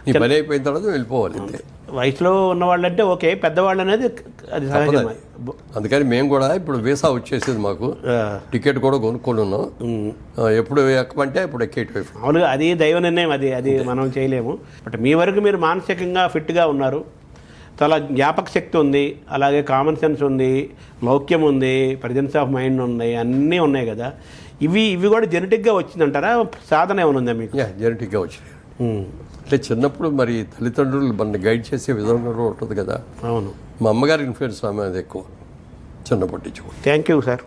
నీ పని అయిపోయిన తర్వాత వెళ్ళిపోవాలి అంతే. వయసులో ఉన్నవాళ్ళంటే ఓకే, పెద్దవాళ్ళు అనేది అది సహజమే. అందుకని మేము కూడా ఇప్పుడు వీసా వచ్చేసింది మాకు, టికెట్ కూడా కొనుక్కొని ఉన్నాం. ఎప్పుడు ఎక్కమంటే ఇప్పుడు ఎక్కేటి. మామూలుగా అది దైవ నిర్ణయం, అది మనం చేయలేము. బట్ మీ వరకు మీరు మానసికంగా ఫిట్గా ఉన్నారు, చాలా జ్ఞాపక శక్తి ఉంది, అలాగే కామన్ సెన్స్ ఉంది, లౌక్యం ఉంది, ప్రజెన్స్ ఆఫ్ మైండ్ ఉన్నాయి, అన్నీ ఉన్నాయి కదా. ఇవి కూడా జెనెటిక్గా వచ్చిందంటారా? సాధన ఏమైనా ఉందా మీకు? జెనెటిక్గా వచ్చినాయి. అంటే చిన్నప్పుడు మరి తల్లిదండ్రులు మన గైడ్ చేసే విధానం ఉంటుంది కదా. అవును. మా అమ్మగారి ఇన్ఫ్లుయెన్స్ ఆమె అది ఎక్కువ చిన్నప్పటి నుంచి. Thank you sir.